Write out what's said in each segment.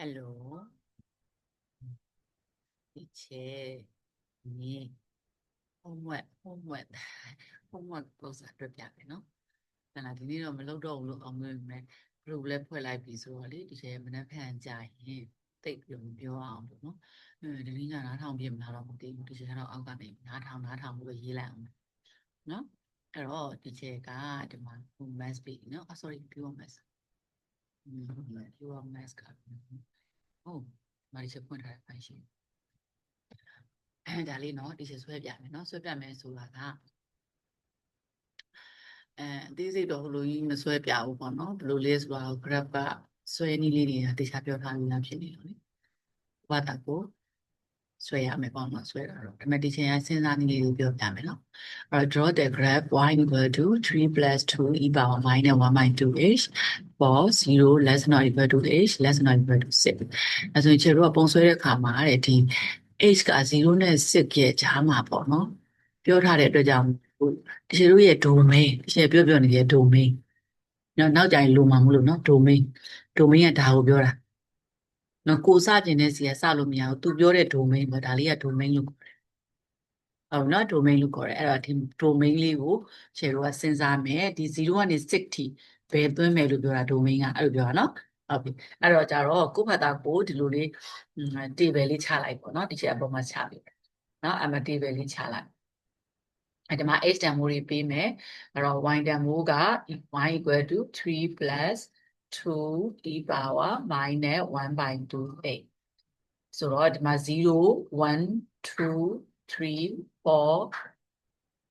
Hello, ဒီချေနီ homework homework homework ပုံစံတွေ့ပြမယ်နော်။အဲ့ဒါဒီနေ့တော့မလုပ်တော့ဘူးလို့အောင်မြင်မယ် group လည်းဖွဲ့လိုက်ပြီဆိုတော့လေဒီချေမနှက်ဖန်ကြရင်တိတ်ပြီးတော့မပြောအောင်လို့နော်။ဒီနေ့ညနားထောင်ပြမလားတော့မသိဘူးဒီချေကတော့အောက်ကနေနားထောင်လို့ပဲရေးလိုက်အောင်နော်။အဲ့တော့ဒီချေကဒီမှာ math ပြီနော်။ sorry pure math pure math ကဟုတ်မာဒီချေဖွင့်ထားတဲ့ဖိုင်ရှိဒါလေးနော်ဒီချေဆွဲပြမယ်နော်ဆွဲပြမယ်ဆိုတာကအသေးစိတ်တော့ဘလို့ကြီးမဆွဲပြဘူးပေါ့နော်ဘလို့လဲဆိုတော့ graph ကဆွဲနည်းလေးတွေကတေချာပြောထားနေတာဖြစ်နေတော့လေဘာတာကိုဆွဲရမယ်ပေါ့နော်ဆွဲတာတော့ဒါပေမဲ့ဒီချိန်ကစဉ်းစားနည်းလေးကိုပြောပြမယ်နော်အဲ့တော့ draw the graph y equal to 3 plus 2 e power minus 1/2h for 0 less than or equal to h less than or equal to 6အဲ့ဆိုရင်ကျွန်တော်ကပုံဆွဲတဲ့အခါမှာတဲ့ဒီ h က0နဲ့6ရဲ့ကြားမှာပေါ့နော်ပြောထားတဲ့အတွက်ကြောင့်ဒီတို့ရဲ့ domain ဒီပြောနေတဲ့ domain နောက်ကြရင်လိုမှာမလို့နော် domain ကဒါကိုပြောတာနော်ကိုစကျင်တဲ့စီကစလို့မရဘူးသူပြောတဲ့ domain ပေါ့ဒါလေးက domain လို့ခေါ်တယ်ဟုတ်နော် domain လို့ခေါ်တယ်အဲ့တော့ဒီ domain လေးကိုခြေတို့ကစဉ်းစားမယ်ဒီ0ကနေ6ထိဘယ်သွင်းမယ်လို့ပြောတာ domain ကအဲ့လိုပြောတာနော်ဟုတ်ပြီအဲ့တော့ကြတော့ကိုယ့်ဖတ်တာကိုဒီလိုလေး table လေးချလိုက်ပေါ့နော်ဒီချက်အပေါ်မှာချပြီနော်အမ table လေးချလိုက်အဲ့ဒီမှာ h တန်ဖိုးတွေပေးမယ်အဲ့တော့ y တန်ဖိုးက y equal to 3 plus 2 e power minus 1/2h ဆိုတော့ဒီမှာ0 1 2 3 4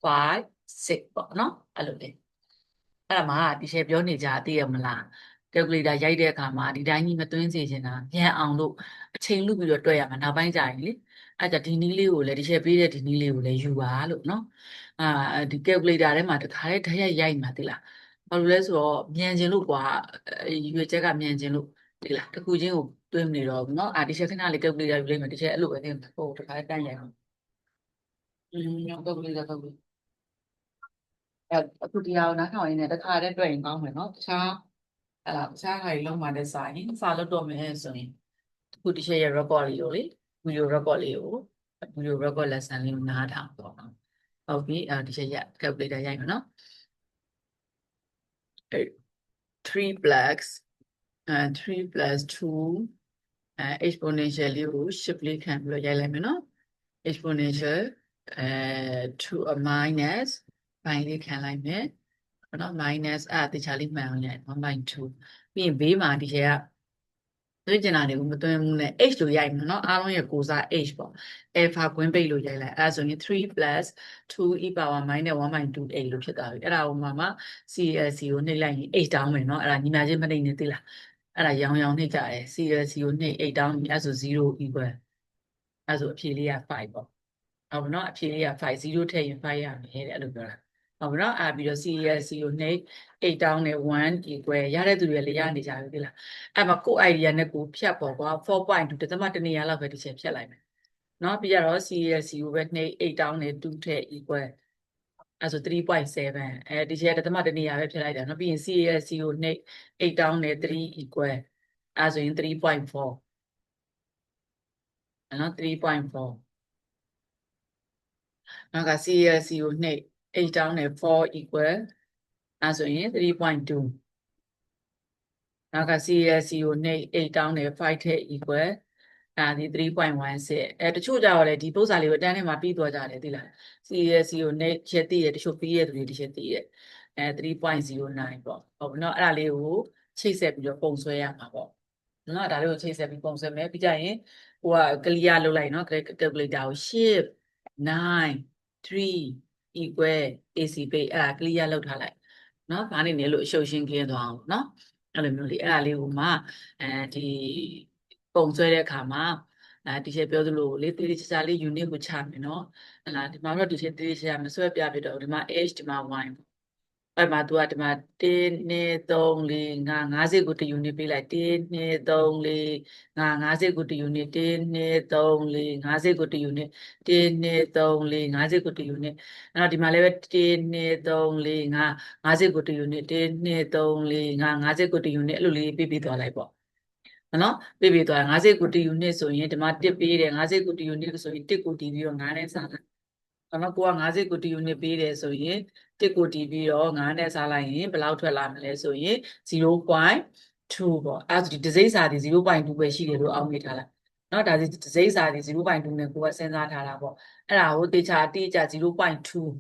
5 6ပေါ့နော်အဲ့လိုလေအဲ့ဒါမှဒီရှယ်ပြောနေကြသိရမလား calculator ရိုက်တဲ့အခါမှာဒီတိုင်းကြီးမသွင်းစေချင်တာမြန်အောင်လို့အချိန်လူပြီးတော့တွက်ရမှာနောက်ပိုင်းကျရင်လေအဲ့ဒါဒီနည်းလေးကိုလည်းဒီရှယ်ပေးတဲ့ဒီနည်းလေးကိုလည်းယူပါလို့နော်ဒီ calculator ထဲမှာတခါလေးဓာတ်ရိုက်မှာသိလားဘာလို့လဲဆိုတော့မြန်ခြင်းလို့ကွာရွေချက်ကမြန်ခြင်းလို့သိလားတခုချင်းကိုသွင်းမနေတော့ဘူးနော်ဒီရှယ်ခဏလေး calculator ယူလိုက်မယ်ဒီရှယ်အဲ့လိုပဲသိဟိုတခါလေးတန်းရိုက်အောင်calculator အခုတရားကိုနားထောင်ရင်းနဲ့တခါတည်းတွေ့ရင်ကောင်းမယ်နော်တခြားတခြားဟာတွေလုံးဝလည်းစာရင်စာလုပ်တော့မယ်ဆိုရင်အခုတစ်ချက်ရဲ့ record လေးကိုလေ video record လေးကို video record lesson လေးကိုနားထောင်တော့ဟုတ်ပြီဒီချက်ရ calculator ရိုက်မယ်နော်3 plus 3 plus 2 exponential လေးကို shift လေးခံပြီးတော့ရိုက်လိုက်မယ်နော် exponential 2 minus ဘိုင်းလေးခံလိုက်မယ်နော် minus တခြားလေးမှန်အောင်ရိုက် 1/2 ပြီးရင်ဘေးမှာဒီချက်ကသွင်းကျင်တာတွေကိုမသွင်းဘူးနဲ့ h လို့ရိုက်မယ်နော်အားလုံးရဲ့ကိုစား h ပေါ့ alpha ကွင်းပိတ်လို့ရိုက်လိုက်အဲ့ဒါဆိုရင်3 plus 2 e power minus 1/2h လို့ဖြစ်သွားပြီအဲ့ဒါကိုမှCLC ကိုနှိပ်လိုက်ရင် h တောင်းမယ်နော်အဲ့ဒါညီမချင်းမနှိပ်နေသိလားအဲ့ဒါရောင်နှိပ်ကြတယ် CLC ကိုနှိပ် h တောင်းပြီအဲ့ဆို0 equal အဲ့ဆိုအဖြေလေးက5ပေါ့ဟုတ်ပြီနော်အဖြေလေးက5 0ထည့်ရင်5ရမယ်တဲ့အဲ့လိုပြောတာဟုတ်ပြီနော်ပြီးတော့ CLC ကိုနှိပ်8တောင်းနဲ့1 equal ရတဲ့သူတွေလည်းရနေကြပြီသိလားအဲ့မှာကို idea နဲ့ကိုဖြတ်ပေါ့ကွာ 4.2 တသမတနေရာလောက်ပဲဒီချက်ဖြတ်လိုက်မယ်နော်ပြီးတော့ CLC ကိုပဲနှိပ်8တောင်းနဲ့2ထည့် equal အဲ့ဆို3.7ဒီချက်တသမတနေရာပဲဖြတ်လိုက်တာနော်ပြီးရင် CLC ကိုနှိပ်8တောင်းနဲ့3 equal အဲ့ဆိုရင်3.4နော်3.4နောက်က CLC ကိုနှိပ်8တောင်းနဲ့4 equal အဲ့ဆိုရင်3.2နောက်က CLC ကိုနှိပ်8တောင်းနဲ့5ထည့် equal ဒီ3.16တချို့ကြတော့လေဒီပု္ပ္ပစာလေးကိုအတန်းထဲမှာပြီးသွားကြတယ်သိလား CLC ကိုနှိပ်ချက်သိရတချို့ပြီးရသူတွေတချက်သိရ3.09ပေါ့ဟုတ်ပြီနော်အဲ့ဒါလေးကိုချိတ်ဆက်ပြီးတော့ပုံဆွဲရမှာပေါ့နော်ဒါလေးကိုချိတ်ဆက်ပြီးပုံဆွဲမယ်ပြီးကြရင်ဟိုက clear လုပ်လိုက်နော် calculator ကို shift 9 3 equal AC page အဲ့ဒါ clear လုပ်ထားလိုက်နော်ဘာနေလို့အရှုပ်ရှင်းခင်းသွားအောင်နော်အဲ့လိုမျိုးလေးအဲ့ဒါလေးကိုမှဒီပုံဆွဲတဲ့အခါမှာဒီချက်ပြောသလိုလေးတိတိကျကျလေး unit ကိုချမယ်နော်အဲ့ဒါဒီမှာတော့ဒီချက်တိတိကျကျမဆွဲပြပြတော့ဒီမှာ h ဒီမှာ y အဲ့မှာ तू ကဒီမှာ1 2 3 4 5 50ကို1 unit ပေးလိုက်1 2 3 4 5 50ကို1 unit 1 2 3 4 50ကို1 unit 1 2 3 4 50ကို1 unit အဲ့တော့ဒီမှာလည်းပဲ1 2 3 4 5 50ကို1 unit 1 2 3 4 5 50ကို1 unit အဲ့လိုလေးပေးသွားလိုက်ပေါ့ နော်ပေးပြီးသွား50ကို1 unit ဆိုရင်ဒီမှာ1ပေးတယ်50ကို1 unit ဆိုရင်1ကိုတည်ပြီးတော့9နဲ့စားလိုက်နော်ကိုက50ကို1 unit ပေးတယ်ဆိုရင်1ကိုတည်ပြီးတော့9နဲ့စားလိုက်ရင်ဘယ်လောက်ထွက်လာမလဲဆိုရင်0.2ပေါ့အဲ့ဒီဒီစိမ့်စာဒီ0.2ပဲရှိတယ်လို့အောက်မိထားလိုက်နော်ဒါဒီစိမ့်စာဒီ0.2နဲ့ကိုကစဉ်းစားထားတာပေါ့အဲ့ဒါကိုတေချာအတိအကျ0.2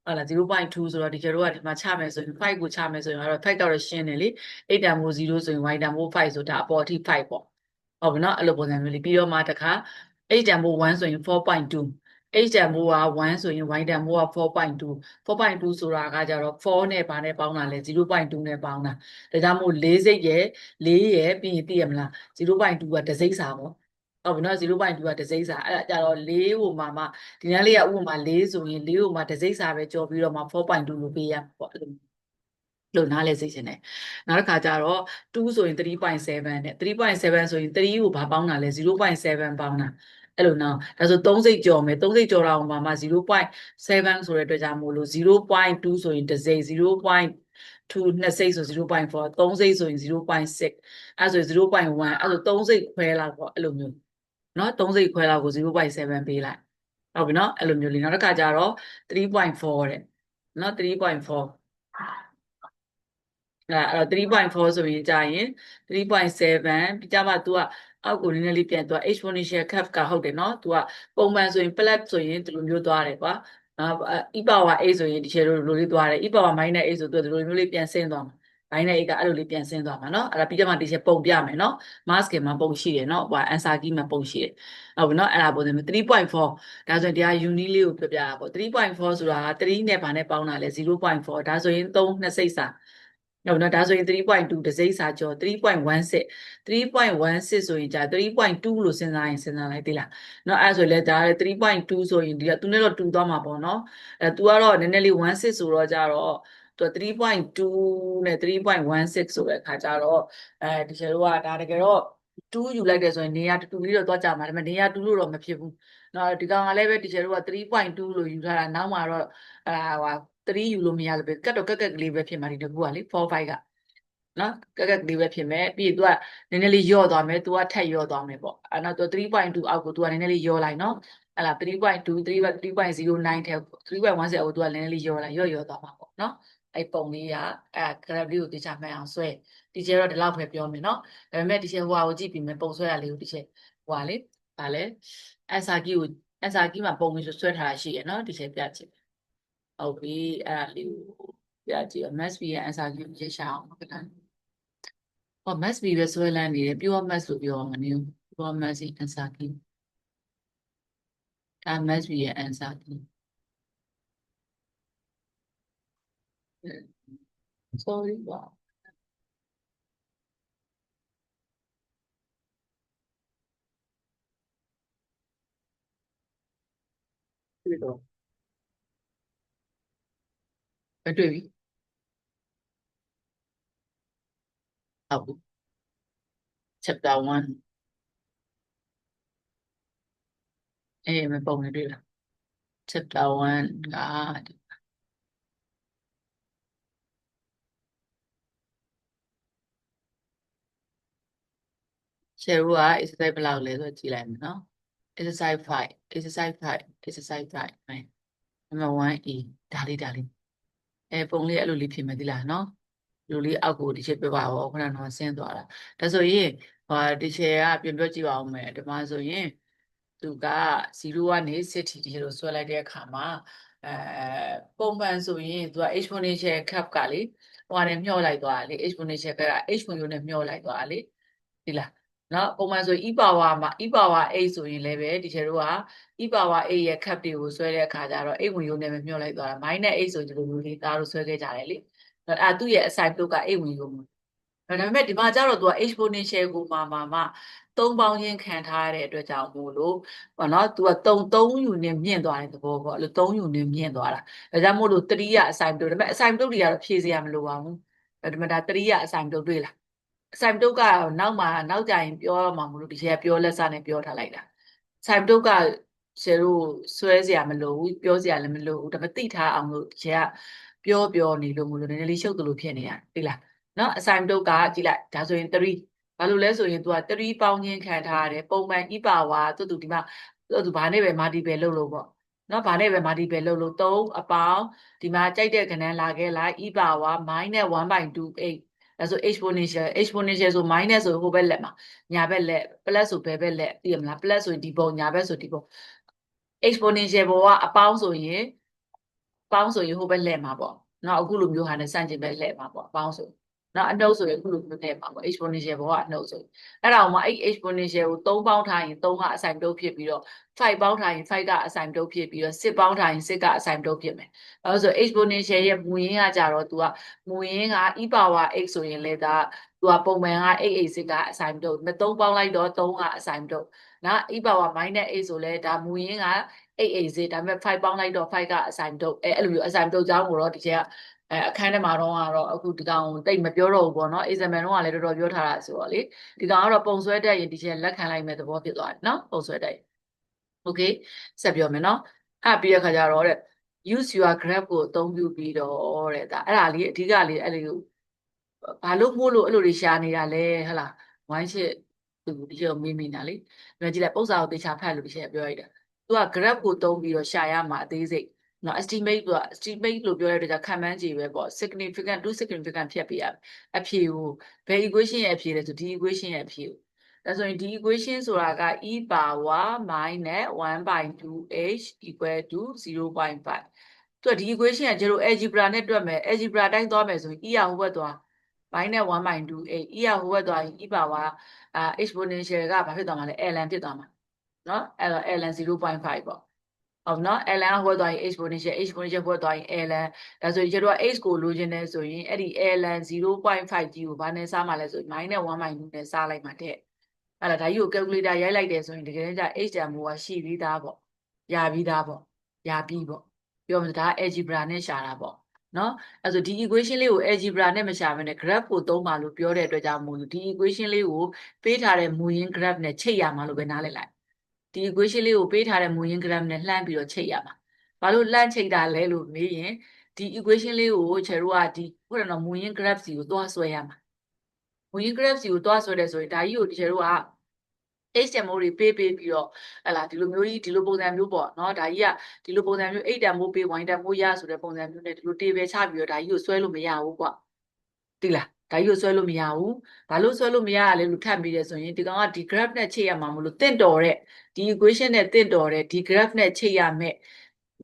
ဟုတ်လား0.2ဆိုတော့ဒီကျတော့ကဒီမှာချမယ်ဆိုရင်5ကိုချမယ်ဆိုရင်တော့5တော့ရှင်းတယ်လေ8တန်မို့0ဆိုရင် y တန်မို့5ဆိုတာအပေါ်အထိ5ပေါ့ဟုတ်ပြီနော်အဲ့လိုပုံစံမျိုးလေးပြီးတော့မှတခါ8တန်မို့1ဆိုရင်4.2 8တန်မို့က1ဆိုရင် y တန်မို့က4.2 4.2ဆိုတာကကြတော့4နဲ့ဘာနဲ့ပေါင်းတာလဲ0.2နဲ့ပေါင်းတာဒါကြောင့်မို့4စိတ်ရဲ့4ရဲ့ပြီးရင်သိရမလား0.2ကတစ်စိတ်စာပေါ့ဟုတ်ပြီနော်0.2ကတစ်စိတ်စာအဲ့ဒါကြတော့4ဟိုမှာဒီနည်းလေးကဥပမာ4ဆိုရင်4ဟိုမှာတစ်စိတ်စာပဲကြော်ပြီးတော့မှ4.2လို့ပေးရပေါ့အဲ့လိုလို့နားလဲစိတ်ရှင်တယ်နောက်တစ်ခါကျတော့2ဆိုရင်3.7နဲ့3.7ဆိုရင်3ကိုဘာပေါင်းတာလဲ0.7ပေါင်းတာအဲ့လိုနော်ဒါဆို3စိတ်ကြော်မယ်3စိတ်ကြော်တာအောင်မှာ0.7ဆိုတဲ့အတွက်ကြောင့်မို့လို့0.2ဆိုရင်တစ်စိတ်0.2နှစ်စိတ်ဆို0.4 3စိတ်ဆိုရင်0.6အဲ့ဆို0.1အဲ့ဆို3စိတ်ခွဲလောက်ပေါ့အဲ့လိုမျိုးနော်3စိတ်ခွဲလောက်ကို0.7ပေးလိုက်ဟုတ်ပြီနော်အဲ့လိုမျိုးလေးနောက်တစ်ခါကျတော့3.4တဲ့နော်3.4အဲ့တော့3.4ဆိုရင်ကြာရင်3.7ပြီးကြမှာ तू ကအောက်ကိုနည်းနည်းလေးပြန် तू က exponential curve ကဟုတ်တယ်နော် तू ကပုံမှန်ဆိုရင် plus ဆိုရင်ဒီလိုမျိုးသွားတယ်ကွာe power 8ဆိုရင်ဒီချေလိုလေးသွားတယ် e power minus 8ဆို तू ဒီလိုမျိုးလေးပြန်ဆင်းသွားမှာ minus 8ကအဲ့လိုလေးပြန်ဆင်းသွားမှာနော်အဲ့ဒါပြီးကြမှာဒီချေပုံပြမယ်နော် mask မှာပုံရှိတယ်နော်ဟို answer key မှာပုံရှိတယ်ဟုတ်ပြီနော်အဲ့ဒါပုံစံမျိုး3.4ဒါဆိုရင်တရား unit လေးကိုပြပြတာပေါ့3.4ဆိုတာက3နဲ့ဘာနဲ့ပေါင်းတာလဲ0.4ဒါဆိုရင်3နှစ်စိတ်စာဟုတ်နော်ဒါဆိုရင်3.2တစ်စိမ့်စာကျော်3.16 3.16ဆိုရင်じゃ3.2လို့စဉ်းစားရင်စဉ်းစားလိုက်သေးလားเนาะအဲ့ဆိုလဲဒါ3.2ဆိုရင်ဒီကသူနဲ့တော့တူသွားမှာပေါ့နော်အဲ तू ကတော့နည်းနည်းလေး16ဆိုတော့じゃတော့သူ3.2နဲ့3.16ဆိုတဲ့အခါကျတော့ဒီကျတော့ကဒါတကယ်တော့2ယူလိုက်တယ်ဆိုရင်နေရာတူလေးတော့သွားကြမှာဒါပေမဲ့နေရာတူလို့တော့မဖြစ်ဘူးเนาะဒီကောင်ကလည်းပဲဒီကျတော့က3.2လို့ယူထားတာနောက်မှာတော့ဟို3ယူလို့မရလို့ပဲကတ်တော့ကက်ကလေးပဲဖြစ်မှာဒီတကူကလေ4 5ကနော်ကက်ကလေးပဲဖြစ်မယ်ပြီးရင် तू ကနည်းနည်းလေးယော့သွားမယ် तू ကထက်ယော့သွားမယ်ပေါ့အဲ့တော့ तू 3.2အောက်ကို तू ကနည်းနည်းလေးယော့လိုက်နော်အဲ့လား3.2 3.09ထဲ3.10ကို तू ကနည်းနည်းလေးယော့လိုက်ယော့သွားမှာပေါ့နော်အဲ့ပုံလေးကအဲ့ graph လေးကိုတေချာမှတ်အောင်ဆွဲဒီကျတော့ဒီလောက်ပဲပြောမယ်နော်ဒါပေမဲ့ဒီချက်ဟိုဟာကိုကြည့်ပြီးမယ်ပုံဆွဲရလေးကိုဒီချက်ဟိုဟာလေဗာလဲ answer key မှာပုံပြီးဆွဲထားတာရှိရနော်ဒီချက်ပြချင်ဟုတ်ပြီအဲ့ဒါလေးကိုပြကြည့် math ရဲ့ answer key ကိုရရှာအောင်ခဏဟော math ပဲဆွဲလန်းနေတယ် pure math လို့ပြောမှာနေ pure math ရဲ့ answer key ဒါ math ရဲ့ answer key sorry ပါတွေ့တော့တွေ့ပြီဟုတ်ပြီ chapter 1မပုံနေတွေ့လား chapter 1ကဆယ်ရိုးက exercise ဘယ်လောက်လဲဆိုကြည့်လိုက်မယ်နော် exercise 5 exercise 5 exercise 5 number 1e ဒါလေးပုံလေးအဲ့လိုလေးဖြစ်မယ်ဒီလားနော်လူလေးအောက်ကိုဒီချက်ပြပါဘောခုနကတော့ဆင်းသွားတာဒါဆိုရင်ဒီချက်ကပြန်ပြောကြည့်ပါဦးမယ်ဒီမှာဆိုရင်သူက0ကနေ6ထိဒီလိုဆွဲလိုက်တဲ့အခါမှာအဲပုံမှန်ဆိုရင်သူက exponential curve ကလေဟိုကနေမျှောလိုက်သွားတာလေ exponential curve က h ပုံမျိုးနဲ့မျှောလိုက်သွားတာလေဒီလားနော်ပုံမှန်ဆို e power မှာ e power 8ဆိုရင်လည်းပဲဒီချက်တို့က e power 8ရဲ့ cap တွေကိုဆွဲတဲ့အခါကျတော့8ဝင်ရုံနဲ့ပဲမျှောလိုက်သွားတာ -8ဆိုဒီလိုမျိုးလေးဒါတို့ဆွဲခဲ့ကြတယ်လေသူ့ရဲ့ assign တို့က8ဝင်ရုံဒါပေမဲ့ဒီမှာကျတော့သူက exponential ကိုမှ3ပေါင်းချင်းခံထားရတဲ့အတွက်ကြောင့်မို့လို့ဘာနော်သူက3 unit မြင့်သွားတဲ့သဘောပေါ့အဲ့လို3 unit မြင့်သွားတာဒါကြောင့်မို့လို့3က assign တို့ဒါပေမဲ့ assign တို့တွေကတော့ဖြည့်စရာမလိုပါဘူးဒါပေမဲ့ဒါ3က assign တို့တွေ့လား assign တို့ကနောက်ကြရင်ပြောမှာမလို့ဒီချက်ပြောလက်စနဲ့ပြောထားလိုက်တာ assign တို့ကဆယ်တို့ဆွဲစရာမလိုဘူးပြောစရာလည်းမလိုဘူးဒါပေမဲ့သိထားအောင်လို့ဒီချက်ကပြောနေလို့မလို့နည်းနည်းလေးရှုပ်တယ်လို့ဖြစ်နေတာသိလားနော် assign တို့ကကြည့်လိုက်ဒါဆိုရင်3 ဘာလို့လဲဆိုရင် तू က3ပေါင်းချင်းခံထားရတယ်ပုံမှန် e power သူဒီမှာသူဘာနဲ့ပဲ multiple လုပ်လို့ပေါ့နော်ဘာနဲ့ပဲ multiple လုပ်လို့3အပေါင်းဒီမှာကြိုက်တဲ့ကဏ္ဍလာခဲ့လိုက် e power -1/28ဒါဆို exponential ဆို minus ဆိုဟိုဘက်လက်မှာညာဘက်လက် plus ဆိုဘယ်ဘက်လက်သိရမလား plus ဆိုဒီပုံညာဘက်ဆိုဒီပုံ exponential ဘောကအပေါင်းဆိုရင်ဟိုဘက်လက်မှာပေါ့နော်အခုလိုမျိုးဟာနဲ့စန့်ကျင်ဘက်လက်မှာပေါ့အပေါင်းဆိုနော်အနှုတ်ဆိုရင်အခုလိုမျိုးနဲ့ပါပေါ့ exponential ဘောကအနှုတ်ဆိုအဲ့ဒါအောင်မှအဲ့ exponential ကို3ပေါင်းထားရင်3ကအစိုင်တုပ်ဖြစ်ပြီးတော့5ပေါင်းထားရင်5ကအစိုင်တုပ်ဖြစ်ပြီးတော့6ပေါင်းထားရင်6ကအစိုင်တုပ်ဖြစ်မယ်အဲ့ဒါဆို exponential ရဲ့မူရင်းကကြတော့ तू ကမူရင်းက e power x ဆိုရင်လေဒါ तू ကပုံမှန်က8ကအစိုင်တုပ်3ပေါင်းလိုက်တော့3ကအစိုင်တုပ်နော် e power -8ဆိုလဲဒါမူရင်းက8ဒါပေမဲ့5ပေါင်းလိုက်တော့5ကအစိုင်တုပ်အဲ့လိုမျိုးအစိုင်တုပ်ကြောင်းကိုတော့ဒီကျအခန်းထဲမှာတော့အခုဒီကောင်တိတ်မပြောတော့ဘူးပေါ့နော် example တော့ကလည်းတော်တော်ပြောထားတာဆိုတော့လေဒီကောင်ကတော့ပုံဆွဲတက်ရင်ဒီကျလက်ခံလိုက်မဲ့သဘောဖြစ်သွားတယ်နော်ပုံဆွဲတက်ရင် okay ဆက်ပြောမယ်နော်ပြီးရခါကျတော့တဲ့ use your graph ကိုအသုံးပြုပြီးတော့တဲ့ဒါအဲ့ဒါလေးအဓိကလေးအဲ့လိုဘာလို့မို့လို့အဲ့လိုတွေရှာနေတာလဲဟဟလားဝိုင်းချစ်သူဒီလိုမေးမိနေတာလေဒါကြည့်လိုက်ပုံစံကိုတေချာဖတ်လို့ဒီချက်ပြောလိုက်တာသူက graph ကိုသုံးပြီးတော့ရှာရမှာအသေးစိတ်နော် estimate က estimate လို့ပြောရတဲ့ခန့်မှန်းခြေပဲပေါ့ significant to significant ဖြတ်ပေးရအဖြေကိုဘယ် equation ရဲ့အဖြေလဲဆိုဒီ equation ရဲ့အဖြေကိုဒါဆိုရင်ဒီ equation ဆိုတာက e power -1/2h equal to 0.5သူကဒီ equation ကကျတော့ algebra နဲ့တွက်မယ် algebra တိုင်းသွားမယ်ဆိုရင် e ရဟိုဘက်သွား-1/2h e ရဟိုဘက်သွားရင် e power exponential ကဘာဖြစ်သွားမှာလဲ ln ဖြစ်သွားမှာနော်အဲ့တော့ ln 0.5ပေါ့ဟုတ်နော် ln ဟိုဘက်သွားရင် exponential ဟိုဘက်သွားရင် ln ဒါဆိုရင်ကျတော့ x ကိုလိုချင်တယ်ဆိုရင်အဲ့ဒီ ln 0.5ကြီးကိုဘာနဲ့စားမှာလဲဆိုရင် -1/2နဲ့စားလိုက်မှာတဲ့အဲ့ဒါဒါကြီးကို calculator ရိုက်လိုက်တယ်ဆိုရင်တကယ်တမ်းကျ h တန်ဖိုးကရှိပြီးသားပေါ့ရပြီးသားပေါ့ရပြီးပေါ့ပြောမှဒါ algebra နဲ့ရှာတာပေါ့နော်အဲ့ဆိုဒီ equation လေးကို algebra နဲ့မရှာဘဲနဲ့ graph ကိုသုံးပါလို့ပြောတဲ့အတွက်ကြောင့်မို့လို့ဒီ equation လေးကိုပေးထားတဲ့မူရင်း graph နဲ့ချိတ်ရမှာလို့ပဲနားလည်လိုက်ဒီ equation လေးကိုပေးထားတဲ့မူရင်း graph နဲ့လှမ်းပြီးတော့ချိတ်ရမှာဘာလို့လှမ်းချိတ်တာလဲလို့မေးရင်ဒီ equation လေးကိုခြေတို့ကဒီခုနကမူရင်း graph စီကိုသွားဆွဲရမှာမူရင်း graph စီကိုသွားဆွဲတယ်ဆိုရင်ဒါကြီးကိုခြေတို့က h တန်ဖိုးတွေပေးပြီးတော့ဟလာဒီလိုမျိုးကြီးဒီလိုပုံစံမျိုးပေါ့နော်ဒါကြီးကဒီလိုပုံစံမျိုး h တန်ဖိုးပေး y တန်ဖိုးရဆိုတဲ့ပုံစံမျိုးနဲ့ဒီလို table ချပြီးတော့ဒါကြီးကိုဆွဲလို့မရဘူးကွာသိလားဒါကြီးကိုဆွဲလို့မရဘူးဘာလို့ဆွဲလို့မရရလဲလို့ထပ်ပြီးတယ်ဆိုရင်ဒီကောင်ကဒီ graph နဲ့ချိန်ရမှာမလို့တင့်တော်တဲ့ဒီ equation နဲ့တင့်တော်တဲ့ဒီ graph နဲ့ချိန်ရမယ်